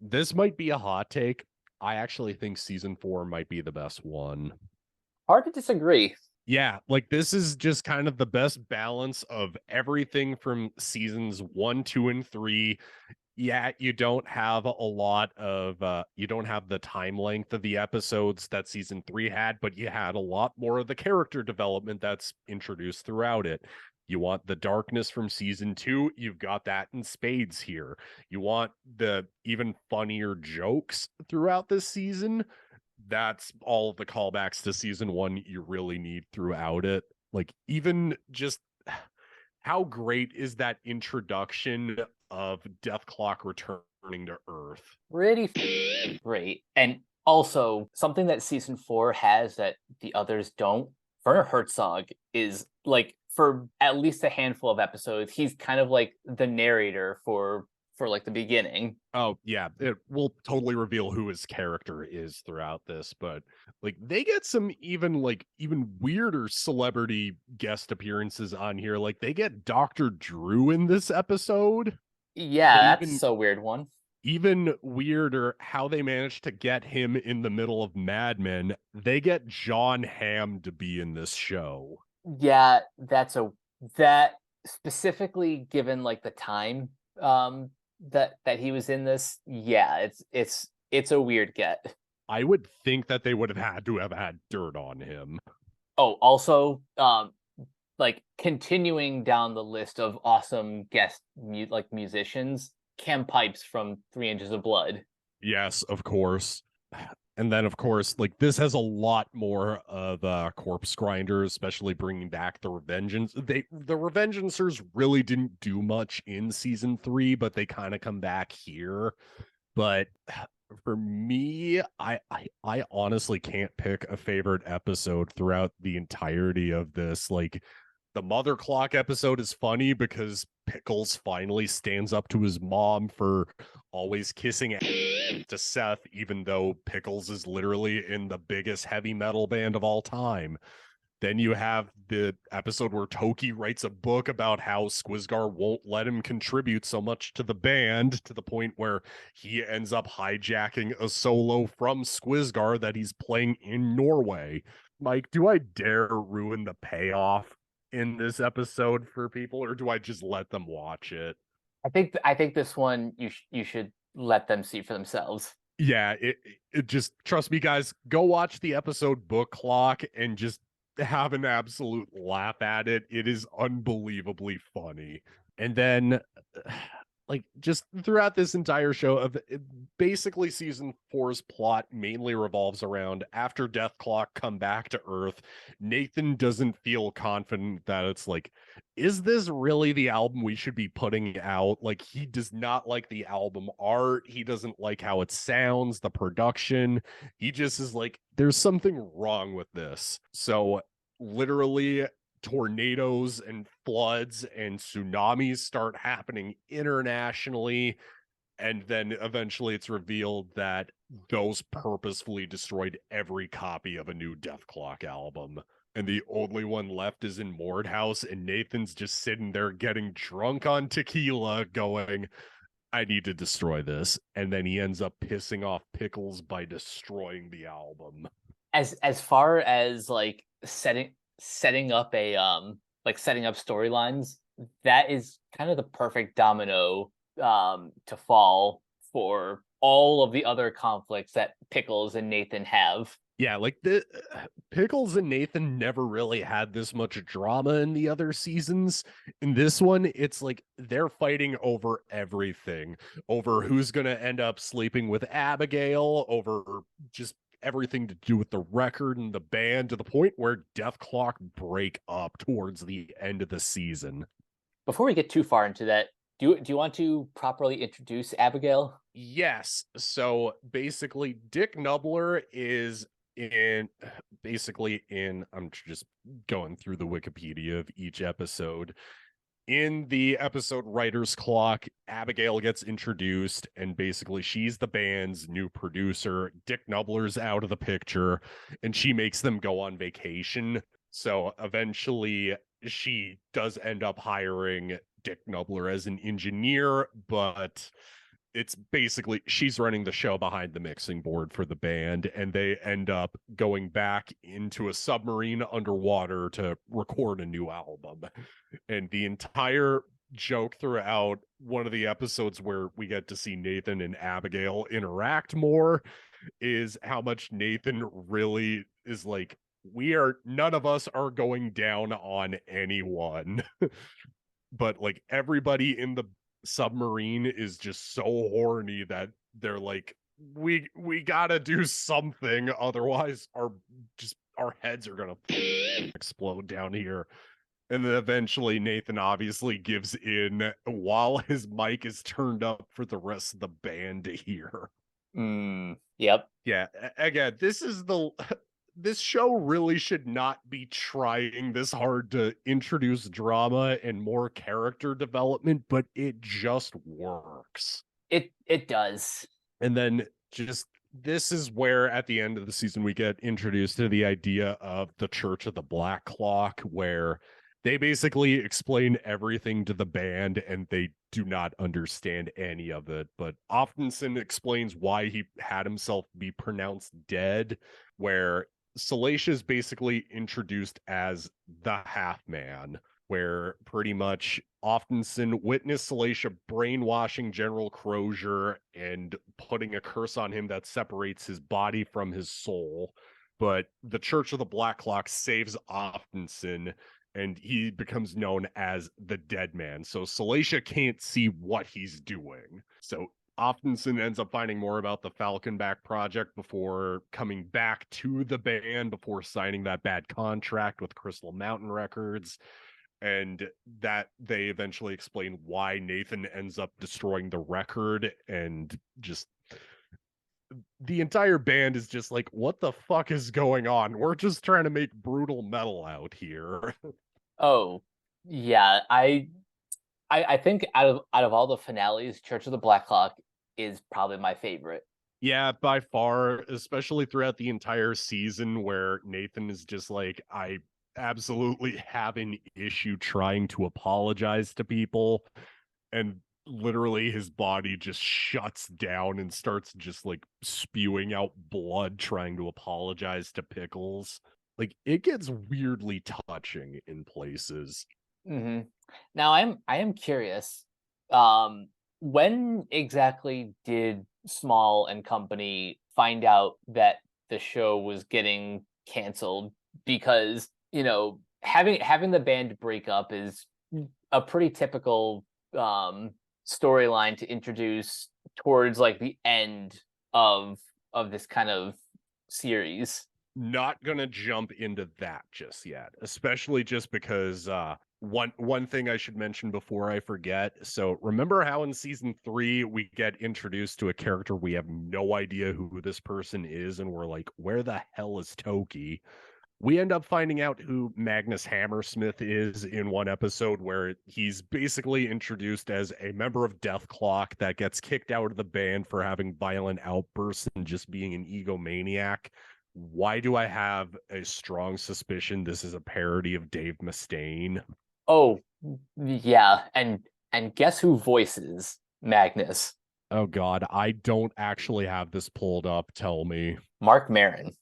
This might be a hot take. I actually think season 4 might be the best one. Hard to disagree. Yeah, like this is just kind of the best balance of everything from seasons 1, 2, and 3. Yeah, you don't have you don't have the time length of the episodes that season 3 had, but you had a lot more of the character development that's introduced throughout it. You want the darkness from season 2, you've got that in spades here. You want the even funnier jokes throughout this season. That's all of the callbacks to season 1 you really need throughout it. Like, even just how great is that introduction of Dethklok returning to Earth? Pretty great. And also, something that season 4 has that the others don't, Werner Herzog is like, for at least a handful of episodes, he's kind of like the narrator for like the beginning. Oh yeah, it will totally reveal who his character is throughout this, but like they get some even weirder celebrity guest appearances on here. Like they get Dr. Drew in this episode. Yeah, that's so weird one. Even weirder how they managed to get him in the middle of Mad Men. They get John Hamm to be in this show. Yeah, that specifically given like the time that he was in this. Yeah, it's a weird get. I would think that they would have had to have had dirt on him. Oh, also, like continuing down the list of awesome guest musicians, Cam Pipes from 3 Inches of Blood. Yes, of course. And then, of course, like this has a lot more of corpse grinders, especially bringing back the Revengeance. The Revengeancers really didn't do much in season 3, but they kind of come back here. But for me, I honestly can't pick a favorite episode throughout the entirety of this. Like the Mother Clock episode is funny because Pickles finally stands up to his mom for always kissing to Seth, even though Pickles is literally in the biggest heavy metal band of all time. Then you have the episode where Toki writes a book about how Skwisgaar won't let him contribute so much to the band, to the point where he ends up hijacking a solo from Skwisgaar that he's playing in Norway. Mike, do I dare ruin the payoff in this episode for people, or do I just let them watch it? I think this one you should let them see for themselves. Yeah, it just, trust me, guys, go watch the episode Book Clock and just have an absolute laugh at it. It is unbelievably funny. And then like just throughout this entire show of basically season 4's plot mainly revolves around, after Dethklok come back to Earth, Nathan doesn't feel confident that it's like, is this really the album we should be putting out? Like, he does not like the album art. He doesn't like how it sounds, the production. He just is like, there's something wrong with this. So literally tornadoes and floods and tsunamis start happening internationally. And then eventually it's revealed that those purposefully destroyed every copy of a new Dethklok album. And the only one left is in Mordhouse, and Nathan's just sitting there getting drunk on tequila going, I need to destroy this. And then he ends up pissing off Pickles by destroying the album. As far as like setting up a setting up storylines, that is kind of the perfect domino to fall for all of the other conflicts that Pickles and Nathan have. Yeah, like the Pickles and Nathan never really had this much drama in the other seasons. In this one, it's like they're fighting over everything, over who's going to end up sleeping with Abigail, over just everything to do with the record and the band, to the point where Dethklok break up towards the end of the season. Before we get too far into that, do you want to properly introduce Abigail? Yes. So basically, Dick Nubler is in I'm just going through the Wikipedia of each episode. In the episode Writer's Clock, Abigail gets introduced, and basically she's the band's new producer. Dick Nubler's out of the picture, and she makes them go on vacation. So eventually she does end up hiring Dick Nubler as an engineer, but it's basically she's running the show behind the mixing board for the band, and they end up going back into a submarine underwater to record a new album. And the entire joke throughout one of the episodes where we get to see Nathan and Abigail interact more is how much Nathan really is like, none of us are going down on anyone. But like everybody in the submarine is just so horny that they're like, we gotta do something, otherwise our heads are gonna explode down here. And then eventually Nathan obviously gives in while his mic is turned up for the rest of the band to hear. Yep. Yeah, again, this show really should not be trying this hard to introduce drama and more character development, but it just works. It does. And then just this is where at the end of the season we get introduced to the idea of the Church of the Black Clock, where they basically explain everything to the band and they do not understand any of it. But Oftenson explains why he had himself be pronounced dead, where Salacia is basically introduced as the half man, where pretty much Oftenson witnessed Salacia brainwashing General Crozier and putting a curse on him that separates his body from his soul. But the Church of the Black Clock saves Oftenson, and he becomes known as the Dead Man. So Salacia can't see what he's doing. So Oftenson ends up finding more about the Falconback project before coming back to the band, before signing that bad contract with Crystal Mountain Records. And that they eventually explain why Nathan ends up destroying the record, and just the entire band is just like, what the fuck is going on? We're just trying to make brutal metal out here. Oh, yeah. I think out of all the finales, Church of the Black Clock is probably my favorite. Yeah, by far, especially throughout the entire season, where Nathan is just like, I absolutely have an issue trying to apologize to people, and literally his body just shuts down and starts just like spewing out blood trying to apologize to Pickles. Like, it gets weirdly touching in places. Mm-hmm. Now I am curious. when exactly did Small and company find out that the show was getting canceled? Because, having the band break up is a pretty typical storyline to introduce towards like the end of this kind of series. Not gonna jump into that just yet, especially just because one thing I should mention before I forget. So remember how in season 3 we get introduced to a character, we have no idea who this person is, and we're like, where the hell is Toki? We end up finding out who Magnus Hammersmith is in one episode, where he's basically introduced as a member of Dethklok that gets kicked out of the band for having violent outbursts and just being an egomaniac. Why do I have a strong suspicion this is a parody of Dave Mustaine? Oh, yeah, and guess who voices Magnus? Oh God, I don't actually have this pulled up. Tell me. Mark Maron.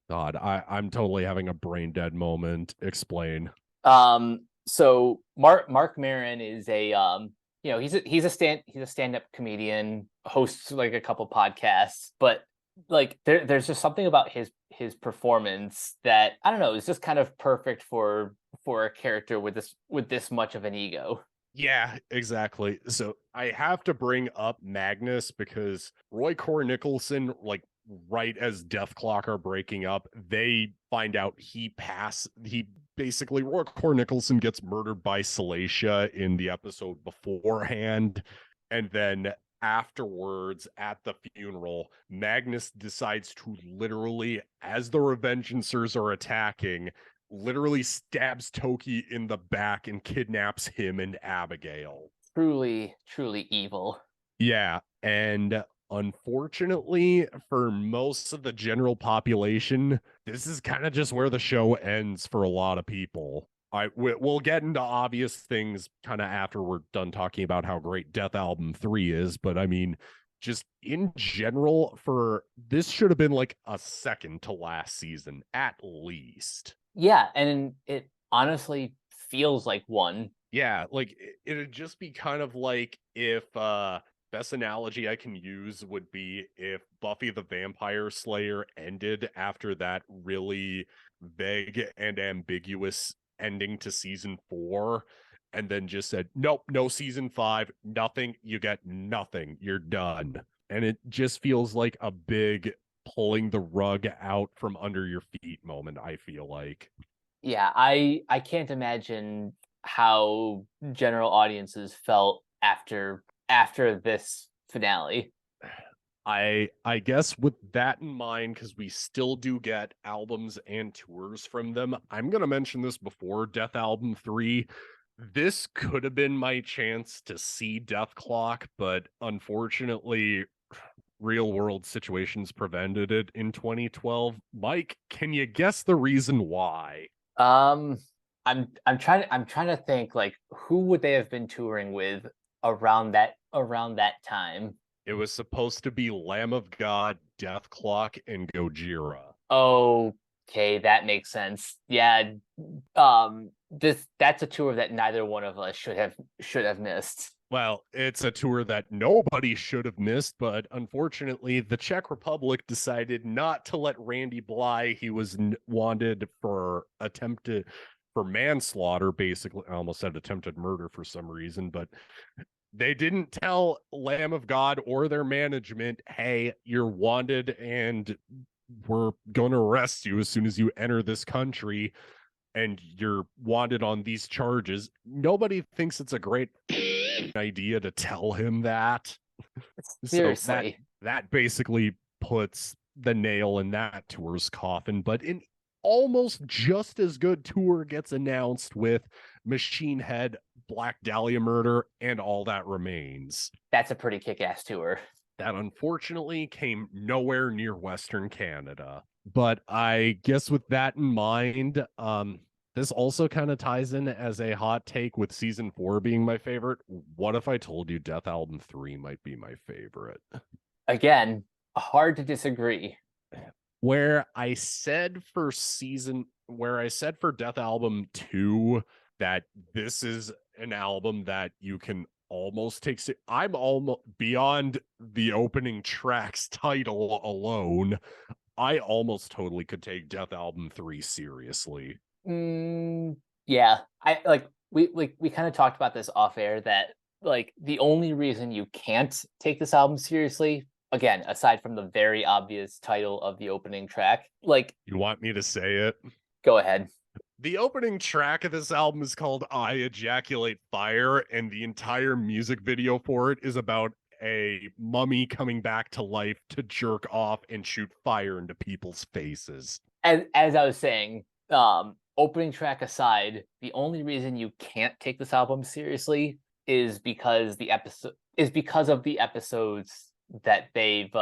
God, I'm totally having a brain dead moment. Explain. So Mark Maron is a he's a stand-up comedian, hosts like a couple podcasts, but like there's just something about his performance that I don't know, is just kind of perfect for a character with this much of an ego. Yeah, exactly. So I have to bring up Magnus because Roy Nicholson, like right as Dethklok are breaking up, they find out he basically, Roy Nicholson gets murdered by Salacia in the episode beforehand, and then afterwards at the funeral, Magnus decides to literally, as the Revengeancers are attacking, literally stabs Toki in the back and kidnaps him and Abigail. Truly evil. Yeah, and unfortunately for most of the general population, this is kind of just where the show ends for a lot of people. We'll get into obvious things kind of after we're done talking about how great Death Album 3 is, but I mean, just in general, for this should have been like a second to last season at least. Yeah, and it honestly feels like one. Yeah, like it'd just be kind of like if best analogy I can use would be if Buffy the Vampire Slayer ended after that really vague and ambiguous ending to season 4, and then just said, nope, no season 5, nothing, you get nothing, you're done. And it just feels like a big pulling the rug out from under your feet moment, I feel like. Yeah, I can't imagine how general audiences felt after this finale. I guess with that in mind, because we still do get albums and tours from them, I'm going to mention this before Death Album 3. This could have been my chance to see Dethklok, but unfortunately, real world situations prevented it in 2012. Mike, can you guess the reason why? I'm trying to think, like, who would they have been touring with around that time? It was supposed to be Lamb of God, Dethklok, and Gojira. Okay, that makes sense. Yeah, that's a tour that neither one of us should have missed. Well, it's a tour that nobody should have missed, but unfortunately, the Czech Republic decided not to let Randy Bly. He was wanted for manslaughter, basically. I almost said attempted murder for some reason, but they didn't tell Lamb of God or their management, hey, you're wanted and we're going to arrest you as soon as you enter this country and you're wanted on these charges. Nobody thinks it's a great idea to tell him that. Seriously. So that basically puts the nail in that tour's coffin. But an almost just as good tour gets announced with Machine Head, Black Dahlia Murder, and All That Remains. That's a pretty kick-ass tour. That unfortunately came nowhere near Western Canada. But I guess with that in mind, this also kind of ties in as a hot take with season 4 being my favorite. What if I told you Death Album 3 might be my favorite? Again, hard to disagree. Where I said for Death Album 2 that this is an album that you can almost takes it. I'm almost beyond the opening track's title alone. I almost totally could take Death Album 3 seriously. Yeah, I like we kind of talked about this off air that like the only reason you can't take this album seriously, again, aside from the very obvious title of the opening track, like You want me to say it? go ahead. The opening track of this album is called I Ejaculate Fire, and the entire music video for it is about a mummy coming back to life to jerk off and shoot fire into people's faces. As I was saying, opening track aside, the only reason you can't take this album seriously is because of the episodes that they've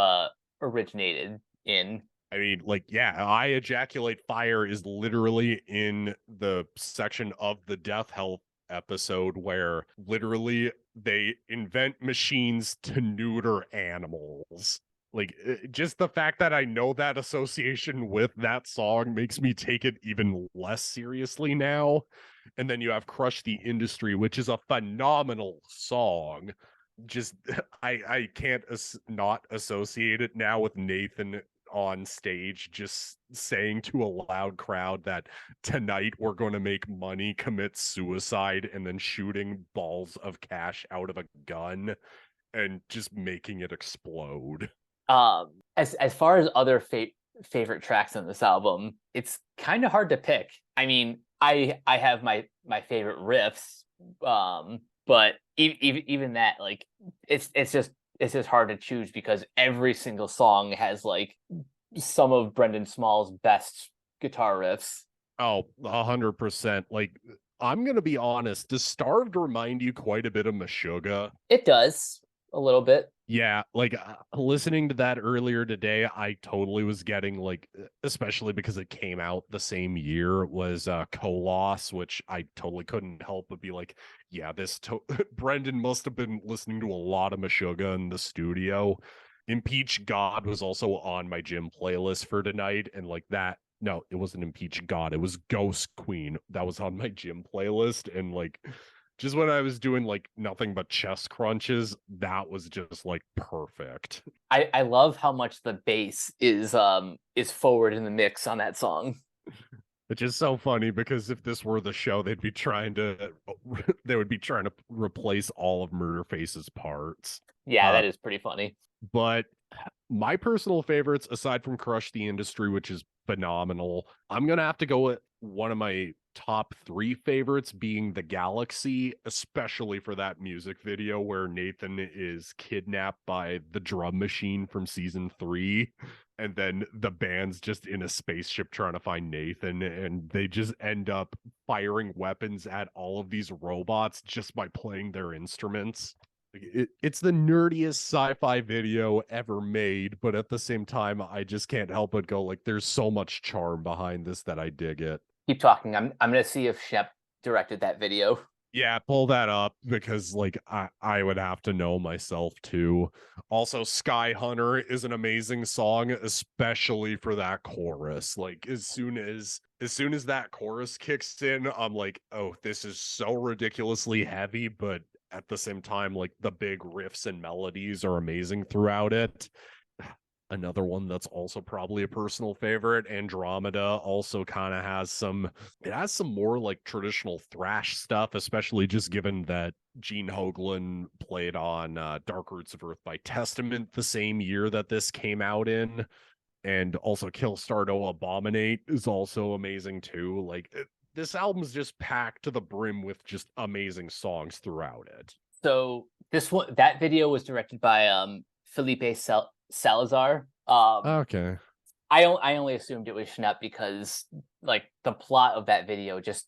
originated in. I mean, like, yeah, I Ejaculate Fire is literally in the section of the Death Health episode where literally they invent machines to neuter animals. Like, just the fact that I know that association with that song makes me take it even less seriously now. And then you have Crush the Industry, which is a phenomenal song. Just, I can't not associate it now with Nathan on stage just saying to a loud crowd that tonight we're going to make money, commit suicide, and then shooting balls of cash out of a gun and just making it explode. As far as other favorite tracks on this album, it's kind of hard to pick. I mean, I have my favorite riffs, but even that, like, it's just hard to choose because every single song has like some of Brendan Small's best guitar riffs. Oh, 100%. Like, I'm gonna be honest, does Starved remind you quite a bit of Meshuggah? It does a little bit. Yeah, like listening to that earlier today, I totally was getting like, especially because it came out the same year, was Koloss, which I totally couldn't help but be like, yeah, Brendan must have been listening to a lot of Meshuggah in the studio. Impeach God was also on my gym playlist for tonight, and like that. No, it wasn't Impeach God, it was Ghost Queen that was on my gym playlist, and like just when I was doing like nothing but chest crunches, that was just like perfect. I love how much the bass is forward in the mix on that song. Which is so funny because if this were the show, they would be trying to replace all of Murderface's parts. Yeah, that is pretty funny. But my personal favorites, aside from Crush the Industry, which is phenomenal, I'm gonna have to go with one of my top 3 favorites being The Galaxy, especially for that music video where Nathan is kidnapped by the drum machine from season 3, and then the band's just in a spaceship trying to find Nathan, and they just end up firing weapons at all of these robots just by playing their instruments. It's the nerdiest sci-fi video ever made, but at the same time, I just can't help but go like, there's so much charm behind this that I dig it. Keep talking. I'm gonna see if Shep directed that video. Yeah, pull that up because like I would have to know myself too. Also, Sky Hunter is an amazing song, especially for that chorus. Like as soon as that chorus kicks in, I'm like, oh, this is so ridiculously heavy, but at the same time, like the big riffs and melodies are amazing throughout it. Another one that's also probably a personal favorite, Andromeda, also kind of has some more like traditional thrash stuff, especially just given that Gene Hoglan played on Dark Roots of Earth by Testament the same year that this came out in. And also Kill Stardo Abominate is also amazing too. Like this album's just packed to the brim with just amazing songs throughout it. So that video was directed by Felipe Salazar. Okay. I only assumed it was Schnepp because like the plot of that video just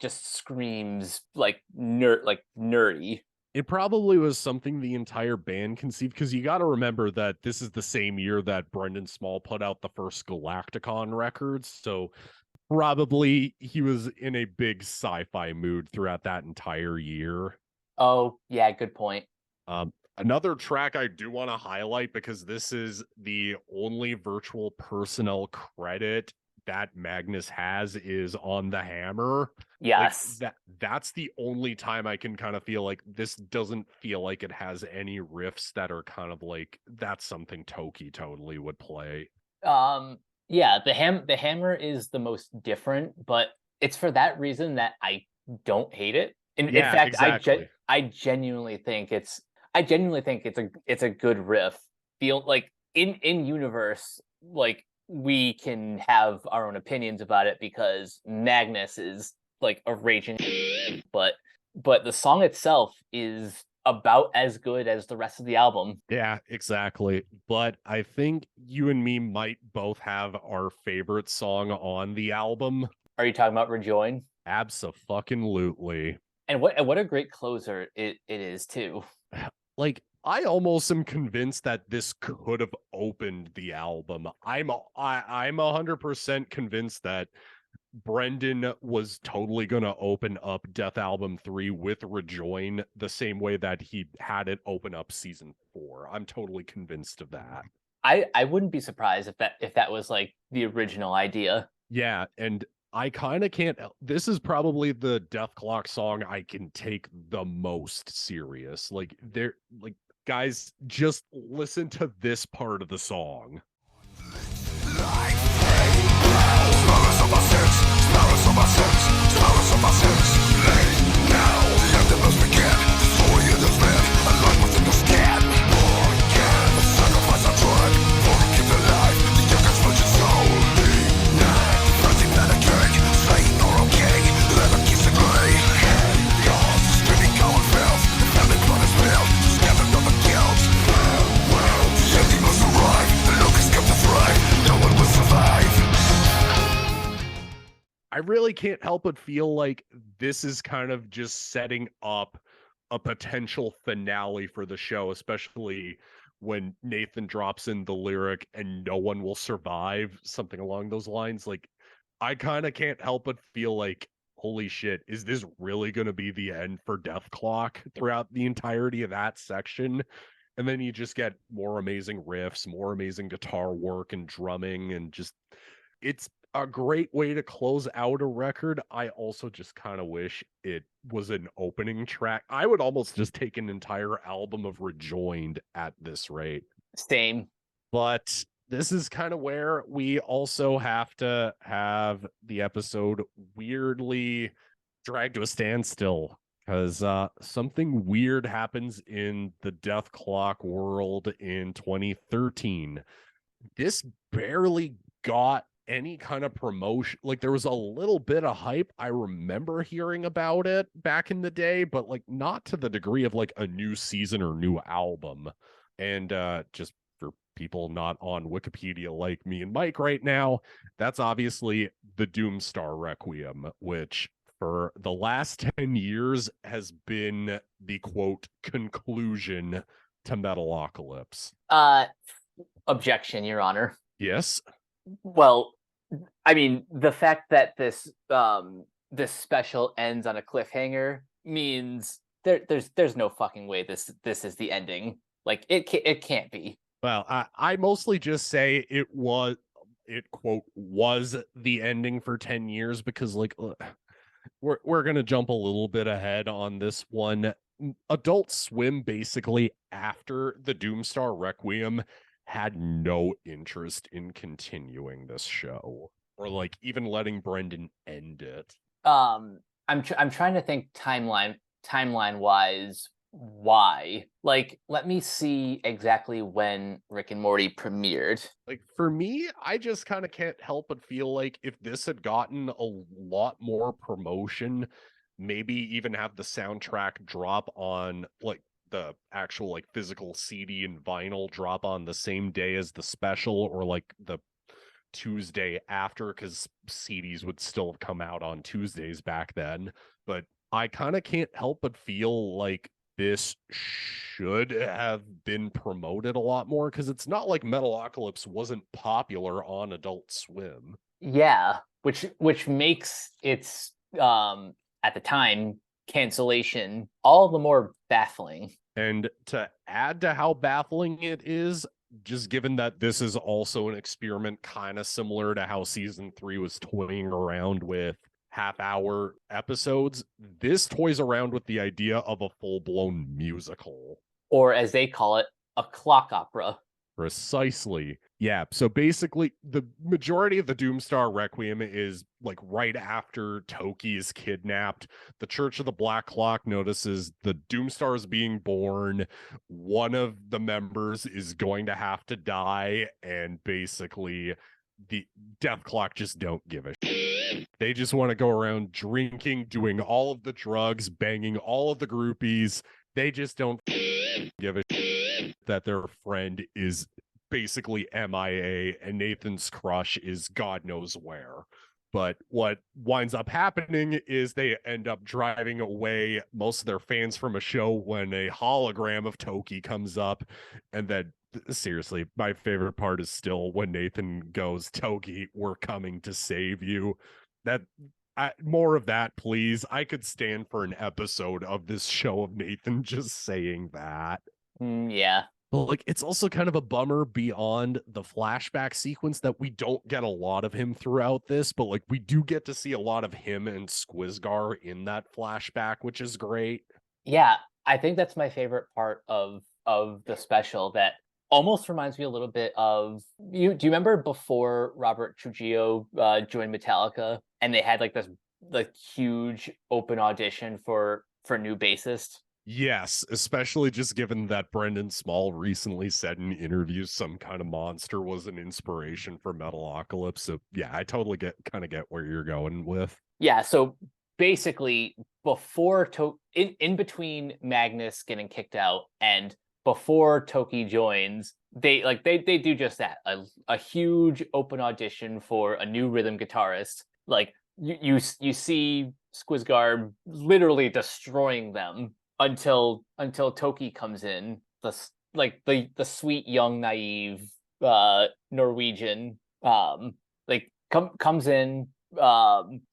screams like nerdy. It probably was something the entire band conceived, because you got to remember that this is the same year that Brendan Small put out the first Galacticon records, so probably he was in a big sci-fi mood throughout that entire year. Oh, yeah, good point. Another track I do want to highlight, because this is the only Virtual Personnel credit that Magnus has is on the hammer. Yes. Like that's the only time I can kind of feel like this doesn't feel like it has any riffs that are kind of like that's something Toki totally would play. Yeah, the hammer is the most different, but it's for that reason that I don't hate it. In Yeah, fact, exactly. I genuinely think it's a good riff. Feel like in universe, like we can have our own opinions about it because Magnus is like a raging, but the song itself is about as good as the rest of the album. Yeah, exactly. But I think you and me might both have our favorite song on the album. Are you talking about Rejoin? Abso-fucking-lutely. And what a great closer it is too. Like, I almost am convinced that this could have opened the album. I'm 100% convinced that Brendan was totally going to open up Death Album 3 with Rejoin the same way that he had it open up season 4. I'm totally convinced of that. I wouldn't be surprised if that was like the original idea. Yeah, and I kind of can't. This is probably the Dethklok song I can take the most serious. Like, guys, just listen to this part of the song. I really can't help but feel like this is kind of just setting up a potential finale for the show, especially when Nathan drops in the lyric and no one will survive, something along those lines. Like, I kind of can't help but feel like, holy shit, is this really going to be the end for Dethklok throughout the entirety of that section? And then you just get more amazing riffs, more amazing guitar work and drumming, and just it's a great way to close out a record. I also just kind of wish it was an opening track. I would almost just take an entire album of Rejoined at this rate. Same. But this is kind of where we also have to have the episode weirdly dragged to a standstill because something weird happens in the Dethklok world in 2013. This barely got any kind of promotion. Like, there was a little bit of hype. I remember hearing about it back in the day, but like not to the degree of like a new season or new album. And just for people not on Wikipedia like me and Mike right now, that's obviously the Doomstar Requiem, which for the last 10 years has been the quote conclusion to Metalocalypse. Objection, Your Honor. Yes. Well, I mean, the fact that this special ends on a cliffhanger means there's no fucking way this is the ending. Like it can't be. Well, I mostly just say it quote was the ending for 10 years because like we're going to jump a little bit ahead on this one. Adult Swim basically after the Doomstar Requiem had no interest in continuing this show or like even letting Brendan end it. I'm trying to think timeline wise why. Like, let me see exactly when Rick and Morty premiered. Like, for me, I just kind of can't help but feel like if this had gotten a lot more promotion, maybe even have the soundtrack drop on like the actual like physical CD and vinyl drop on the same day as the special or like the Tuesday after, because CDs would still have come out on Tuesdays back then. But I kind of can't help but feel like this should have been promoted a lot more because it's not like Metalocalypse wasn't popular on Adult Swim. Yeah, which makes its at the time cancellation all the more baffling. And to add to how baffling it is, just given that this is also an experiment kind of similar to how season 3 was toying around with half-hour episodes, this toys around with the idea of a full-blown musical. Or as they call it, a clock opera. Precisely. Yeah. So basically, the majority of the Doomstar Requiem is like right after Toki is kidnapped. The Church of the Black Clock notices the Doomstar is being born. One of the members is going to have to die, and basically, the Dethklok just don't give a shit. They just want to go around drinking, doing all of the drugs, banging all of the groupies. They just don't give a shit that their friend is basically MIA and Nathan's crush is God knows where. But what winds up happening is they end up driving away most of their fans from a show when a hologram of Toki comes up. And then, seriously, my favorite part is still when Nathan goes, "Toki, we're coming to save you." More of that, please. I could stand for an episode of this show of Nathan just saying that. Yeah. But like, it's also kind of a bummer beyond the flashback sequence that we don't get a lot of him throughout this, but like we do get to see a lot of him and Squizgar in that flashback, which is great. Yeah, I think that's my favorite part of the special. That almost reminds me a little bit of you. Do you remember before Robert Trujillo joined Metallica, and they had like this like huge open audition for new bassist? Yes, especially just given that Brendan Small recently said in interviews some kind of monster was an inspiration for Metalocalypse. So yeah, I totally get where you're going with. Yeah, so basically before in between Magnus getting kicked out and before Toki joins, they do just that. A huge open audition for a new rhythm guitarist. Like you see Squizgar literally destroying them until Toki comes in, the sweet young naive Norwegian comes in.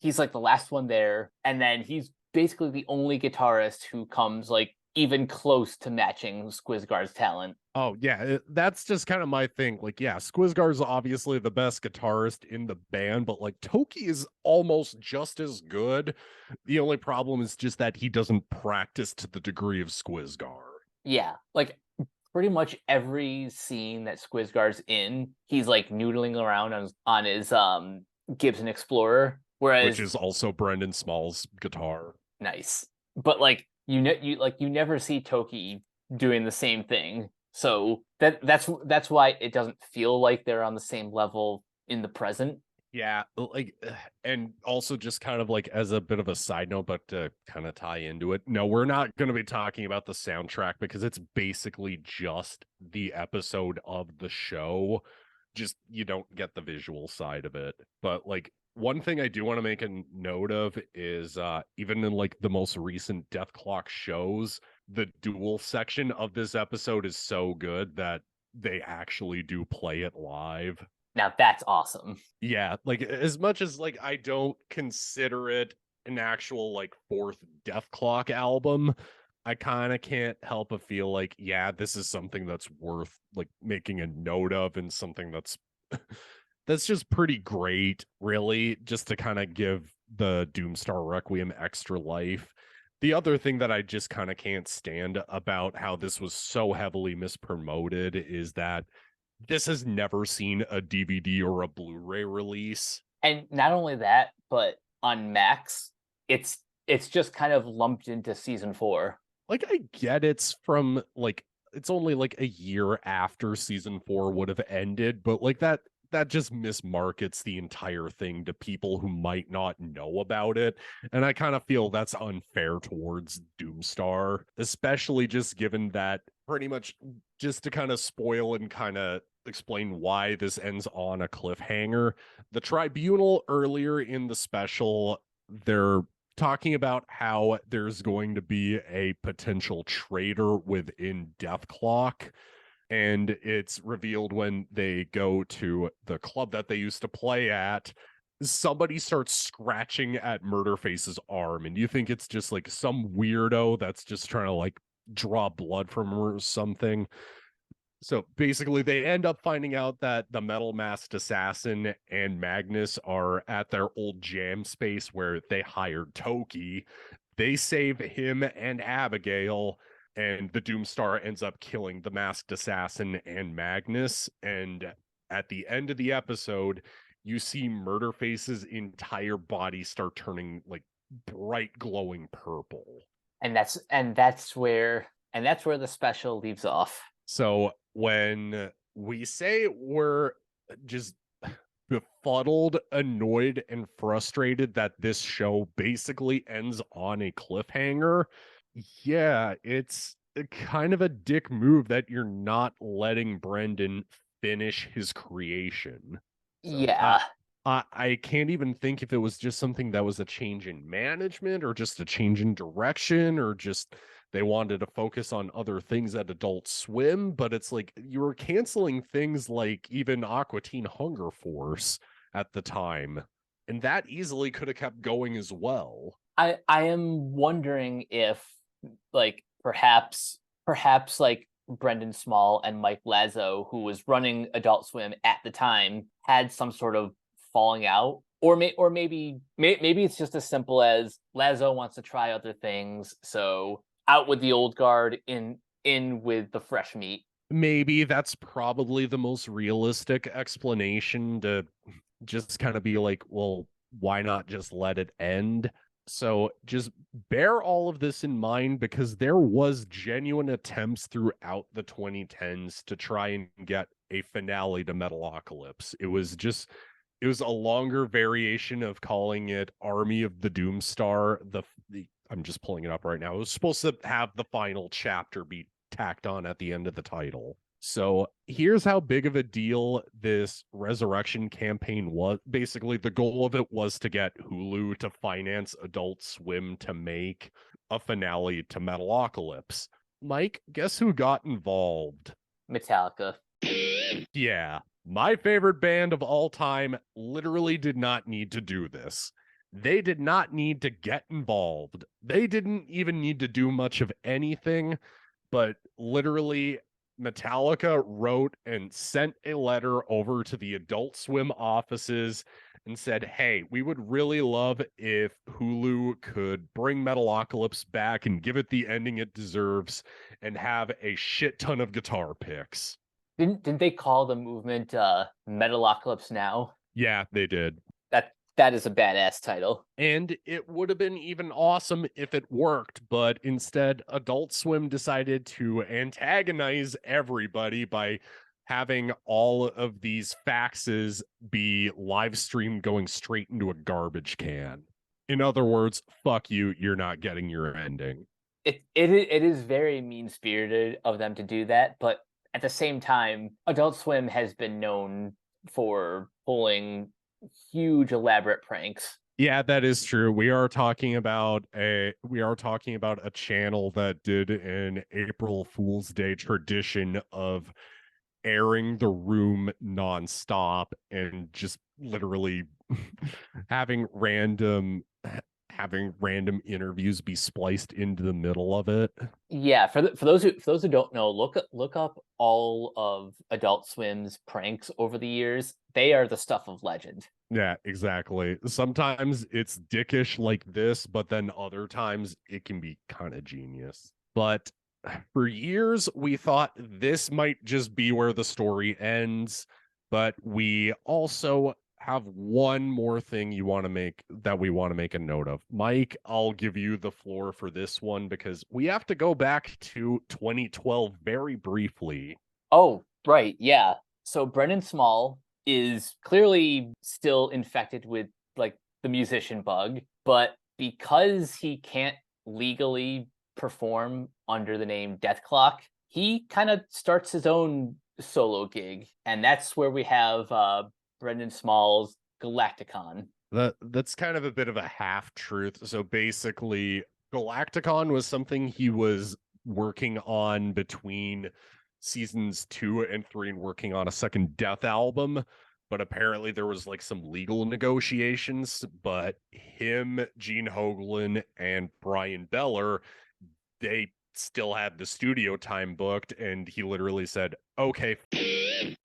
He's like the last one there, and then he's basically the only guitarist who comes like even close to matching Squizgar's talent. Oh yeah, that's just kind of my thing. Like, yeah, Squizgar's obviously the best guitarist in the band, but like Toki is almost just as good. The only problem is just that he doesn't practice to the degree of Squizgar. Yeah, like pretty much every scene that Squizgar's in, he's like noodling around on his Gibson Explorer, which is also Brendan Small's guitar. Nice, but like you never see Toki doing the same thing. So that's why it doesn't feel like they're on the same level in the present. Yeah, like, and also just kind of like as a bit of a side note, but to kind of tie into it, no, we're not going to be talking about the soundtrack because it's basically just the episode of the show. Just you don't get the visual side of it. But like one thing I do want to make a note of is even in like the most recent Dethklok shows, the duel section of this episode is so good that they actually do play it live. Now that's awesome. Yeah, like as much as like I don't consider it an actual like fourth Dethklok album, I kind of can't help but feel like, yeah, this is something that's worth like making a note of, and something that's that's just pretty great, really, just to kind of give the Doomstar Requiem extra life. The other thing that I just kind of can't stand about how this was so heavily mispromoted is that this has never seen a DVD or a Blu-ray release. And not only that, but on Max, it's just kind of lumped into season 4. Like, I get it's from like it's only like a year after season 4 would have ended, but like that just mismarkets the entire thing to people who might not know about it. And I kind of feel that's unfair towards Doomstar, especially just given that pretty much just to kind of spoil and kind of explain why this ends on a cliffhanger. The Tribunal earlier in the special, they're talking about how there's going to be a potential traitor within Dethklok. And it's revealed when they go to the club that they used to play at, somebody starts scratching at Murderface's arm, and you think it's just like some weirdo that's just trying to like draw blood from her or something. So basically, they end up finding out that the Metal Masked Assassin and Magnus are at their old jam space where they hired Toki. They save him and Abigail, and the Doomstar ends up killing the Masked Assassin and Magnus. And at the end of the episode, you see Murderface's entire body start turning like bright glowing purple. And that's where the special leaves off. So when we say we're just befuddled, annoyed, and frustrated that this show basically ends on a cliffhanger, yeah, it's kind of a dick move that you're not letting Brendan finish his creation. So, Yeah. I can't even think if it was just something that was a change in management or just a change in direction or just they wanted to focus on other things at Adult Swim, but it's like you were canceling things like even Aqua Teen Hunger Force at the time, and that easily could have kept going as well. I am wondering if like perhaps like Brendan Small and Mike Lazo, who was running Adult Swim at the time, had some sort of falling out, or maybe it's just as simple as Lazo wants to try other things, so out with the old guard, in with the fresh meat. Maybe that's probably the most realistic explanation, to just kind of be like, well, why not just let it end? So just bear all of this in mind, because there was genuine attempts throughout the 2010s to try and get a finale to Metalocalypse. It was a longer variation of calling it Army of the Doomstar. I'm just pulling it up right now. It was supposed to have the final chapter be tacked on at the end of the title. So here's how big of a deal this resurrection campaign was. Basically, the goal of it was to get Hulu to finance Adult Swim to make a finale to Metalocalypse. Mike, guess who got involved? Metallica. Yeah, my favorite band of all time literally did not need to do this. They did not need to get involved. They didn't even need to do much of anything, but literally Metallica wrote and sent a letter over to the Adult Swim offices and said, hey, we would really love if Hulu could bring Metalocalypse back and give it the ending it deserves and have a shit ton of guitar picks. Didn't they call the movement Metalocalypse Now? Yeah, they did. That is a badass title. And it would have been even awesome if it worked, but instead Adult Swim decided to antagonize everybody by having all of these faxes be live streamed going straight into a garbage can. In other words, fuck you, you're not getting your ending. It is very mean-spirited of them to do that, but at the same time, Adult Swim has been known for pulling huge elaborate pranks. Yeah, that is true. We are talking about a channel that did an April Fool's Day tradition of airing The Room nonstop and just literally having random interviews be spliced into the middle of it. Yeah, for those who don't know, look up all of Adult Swim's pranks over the years. They are the stuff of legend. Yeah, exactly. Sometimes it's dickish like this, but then other times it can be kind of genius. But for years, we thought this might just be where the story ends, but we also have one more thing we want to make a note of. Mike, I'll give you the floor for this one because we have to go back to 2012 very briefly. Oh, right, yeah. So Brendan Small is clearly still infected with like the musician bug, but because he can't legally perform under the name Dethklok, he kind of starts his own solo gig, and that's where we have Brendan Small's Galacticon. That's kind of a bit of a half truth. So basically, Galacticon was something he was working on between seasons 2 and 3 and working on a second Death album, but apparently there was like some legal negotiations. But him, Gene Hoglan, and Brian Beller, they still had the studio time booked, and he literally said, okay,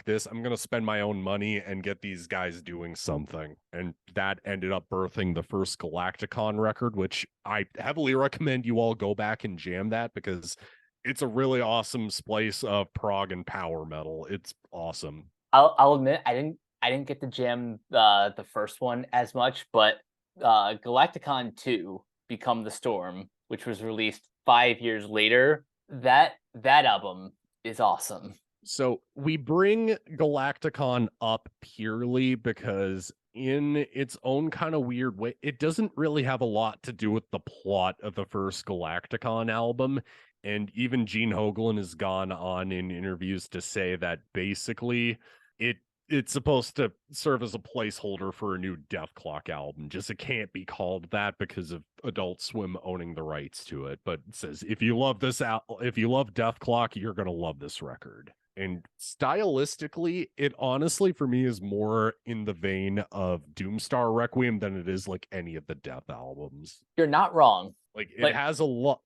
this, I'm going to spend my own money and get these guys doing something. And that ended up birthing the first Galacticon record, which I heavily recommend you all go back and jam that, because it's a really awesome splice of prog and power metal. It's awesome. I'll admit I didn't get to jam the first one as much, but Galacticon 2 Become the Storm, which was released 5 years later, that album is awesome. So we bring Galacticon up purely because in its own kind of weird way, it doesn't really have a lot to do with the plot of the first Galacticon album. And even Gene Hoglan has gone on in interviews to say that basically it's supposed to serve as a placeholder for a new Dethklok album. Just it can't be called that because of Adult Swim owning the rights to it. But it says if you love if you love Dethklok, you're gonna love this record. And stylistically, it honestly for me is more in the vein of Doomstar Requiem than it is like any of the Death albums. You're not wrong. Like it has a lot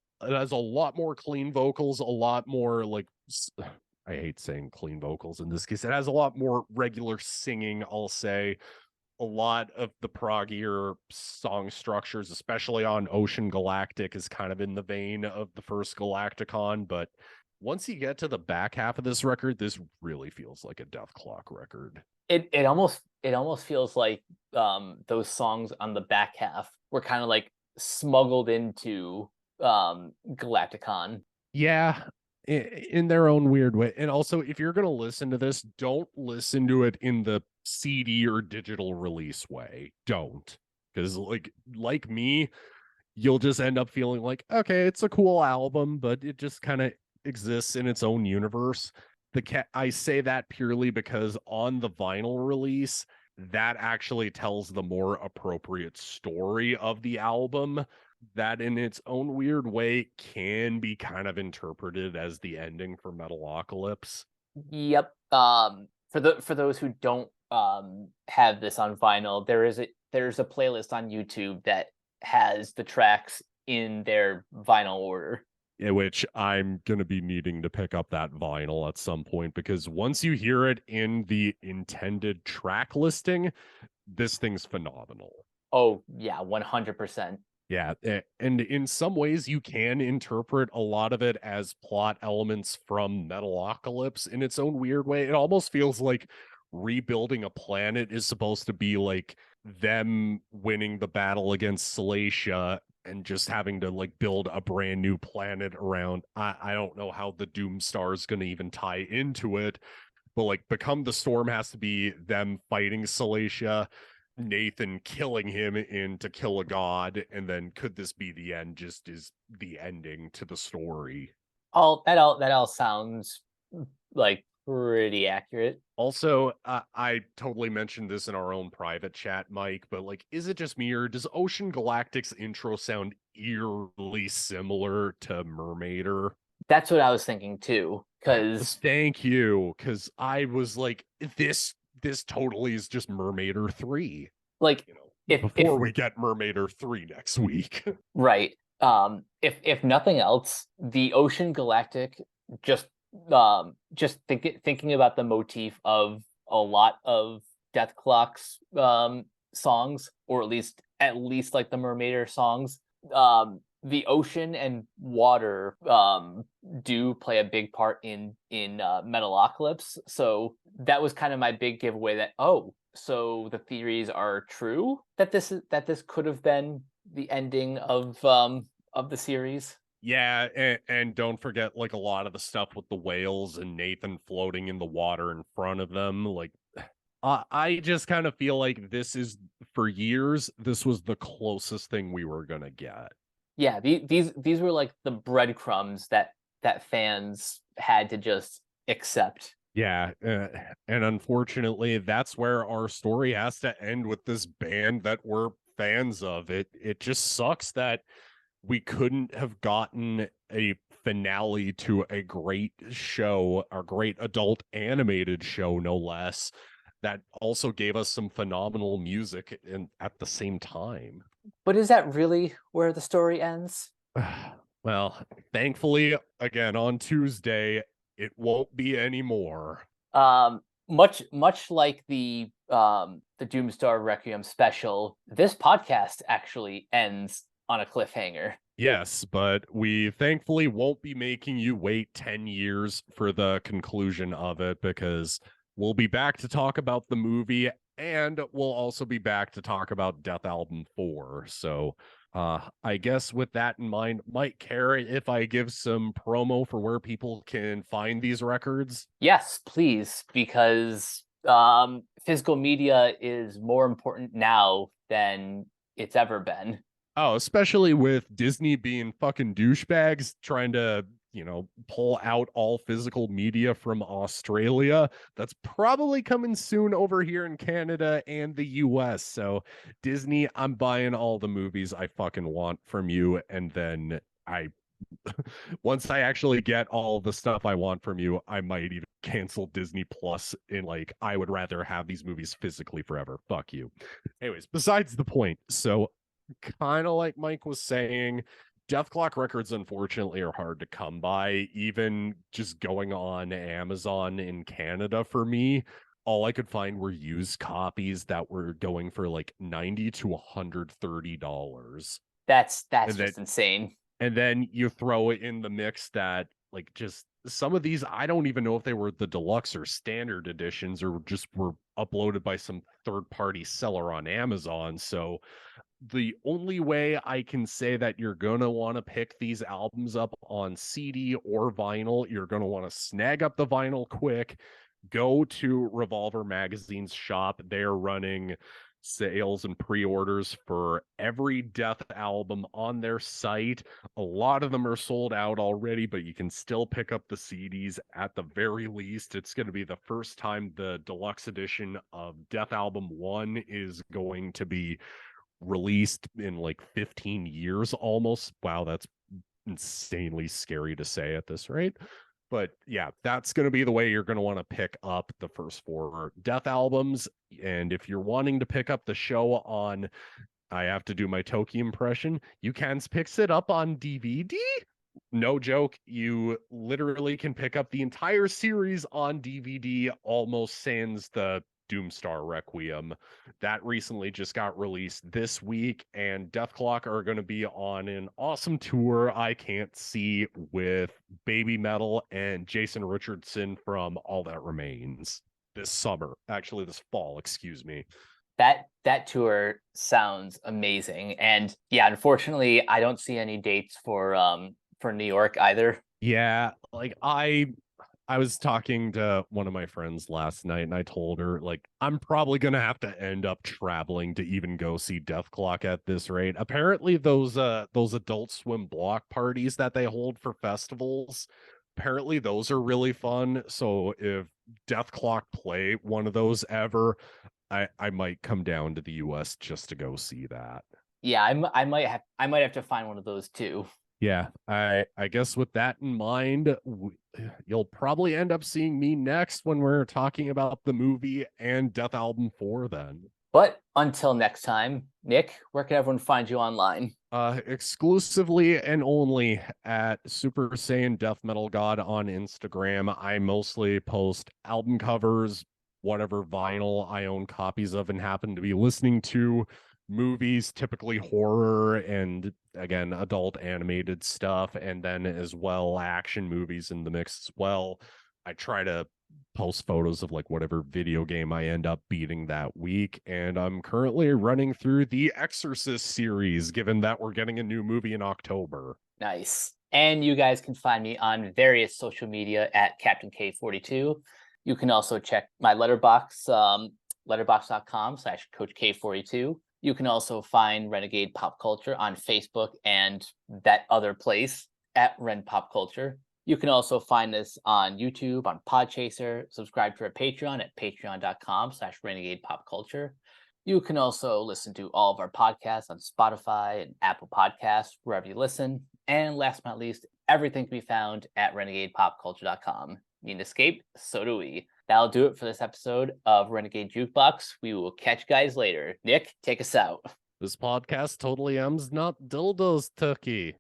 more clean vocals, a lot more like I hate saying clean vocals in this case. It has a lot more regular singing, I'll say. A lot of the proggier song structures, especially on Ocean Galactic, is kind of in the vein of the first Galacticon. But once you get to the back half of this record, this really feels like a Dethklok record. It almost feels like those songs on the back half were kind of like smuggled into Galacticon. Yeah, in their own weird way. And also, if you're going to listen to this, don't listen to it in the CD or digital release way. Don't. Because like me, you'll just end up feeling like, okay, it's a cool album, but it just kind of exists in its own universe. I say that purely because on the vinyl release, that actually tells the more appropriate story of the album that in its own weird way can be kind of interpreted as the ending for Metalocalypse. Yep. For those who don't have this on vinyl, there's a playlist on YouTube that has the tracks in their vinyl order. Which I'm going to be needing to pick up that vinyl at some point, because once you hear it in the intended track listing, this thing's phenomenal. Oh, yeah, 100%. Yeah, and in some ways you can interpret a lot of it as plot elements from Metalocalypse in its own weird way. It almost feels like rebuilding a planet is supposed to be like them winning the battle against Salacia and just having to like build a brand new planet around. I don't know how the Doomstar is going to even tie into it, but like Become the Storm has to be them fighting Salacia, Nathan killing him in To Kill a God, and then could this be the end? Just is the ending to the story. That all sounds like pretty accurate. Also, I totally mentioned this in our own private chat, Mike, but like, is it just me, or does Ocean Galactic's intro sound eerily similar to Mermaider? That's what I was thinking too. Because thank you, because I was like, this totally is just Mermaider 3. Like, before we get Mermaider 3 next week. Right. If nothing else, the Ocean Galactic just thinking about the motif of a lot of Dethklok's songs, or at least like the Mermaider songs. The ocean and water do play a big part in Metalocalypse. So that was kind of my big giveaway that, so the theories are true that this could have been the ending of the series. Yeah, and don't forget like a lot of the stuff with the whales and Nathan floating in the water in front of them. Like, I just kind of feel like this was the closest thing we were gonna get. Yeah, these were like the breadcrumbs that fans had to just accept. Yeah, and unfortunately, that's where our story has to end with this band that we're fans of. It just sucks that we couldn't have gotten a finale to a great show, a great adult animated show, no less, that also gave us some phenomenal music at the same time. But is that really where the story ends? Well, thankfully, again, on Tuesday, it won't be anymore. Much like the Doomstar Requiem special, this podcast actually ends on a cliffhanger. Yes, but we thankfully won't be making you wait 10 years for the conclusion of it, because we'll be back to talk about the movie, and we'll also be back to talk about Death Album 4. So I guess with that in mind, might care if I give some promo for where people can find these records? Yes, please, because physical media is more important now than it's ever been. Oh, especially with Disney being fucking douchebags trying to, pull out all physical media from Australia. That's probably coming soon over here in Canada and the US. So, Disney, I'm buying all the movies I fucking want from you. And then once I actually get all the stuff I want from you, I might even cancel Disney Plus and I would rather have these movies physically forever. Fuck you. Anyways, besides the point. So, kind of like Mike was saying, Dethklok records unfortunately are hard to come by. Even just going on Amazon in Canada for me, all I could find were used copies that were going for like $90 to $130. That's And just insane. and then you throw it in the mix that just some of these, I don't even know if they were the deluxe or standard editions or just were uploaded by some third party seller on Amazon. So the only way I can say that you're going to want to pick these albums up on CD or vinyl, you're going to want to snag up the vinyl quick, go to Revolver Magazine's shop. They're running sales and pre-orders for every Death album on their site. A lot of them are sold out already, but you can still pick up the CDs at the very least. It's going to be the first time the deluxe edition of Death Album 1 is going to be released in 15 years almost. Wow, that's insanely scary to say at this rate. But yeah, that's going to be the way you're going to want to pick up the first 4 Death albums. And if you're wanting to pick up the show on, I have to do my Toki impression, you can pick it up on DVD. No joke, you literally can pick up the entire series on DVD, almost sans the Doomstar Requiem. That recently just got released this week, and Dethklok are going to be on an awesome tour I can't see with Baby Metal and Jason Richardson from All That Remains this summer. Actually, this fall, excuse me. That tour sounds amazing. And yeah, unfortunately, I don't see any dates for New York either. Yeah, I was talking to one of my friends last night, and I told her, I'm probably going to have to end up traveling to even go see Dethklok at this rate. Apparently, those Adult Swim block parties that they hold for festivals, apparently those are really fun. So if Dethklok play one of those ever, I might come down to the US just to go see that. Yeah, I might have to find one of those too. Yeah, I guess with that in mind, you'll probably end up seeing me next when we're talking about the movie and Death Album 4 then. But until next time, Nick, where can everyone find you online? Exclusively and only at Super Saiyan Death Metal God on Instagram. I mostly post album covers, whatever vinyl I own copies of and happen to be listening to, movies, typically horror and again adult animated stuff, and then as well action movies in the mix as well. I try to post photos of whatever video game I end up beating that week, and I'm currently running through the Exorcist series, given that we're getting a new movie in October. Nice. And you guys can find me on various social media at Captain Kaye 42. You can also check my letterbox, letterbox.com/CoachK42. You can also find Renegade Pop Culture on Facebook and that other place at Ren Pop Culture. You can also find us on YouTube, on Podchaser. Subscribe to our Patreon at patreon.com/Renegade Pop Culture. You can also listen to all of our podcasts on Spotify and Apple Podcasts, wherever you listen. And last but not least, everything can be found at renegadepopculture.com. Need an escape? So do we. That'll do it for this episode of Renegade Jukebox. We will catch you guys later. Nick, take us out. This podcast totally not dildos, Turkey.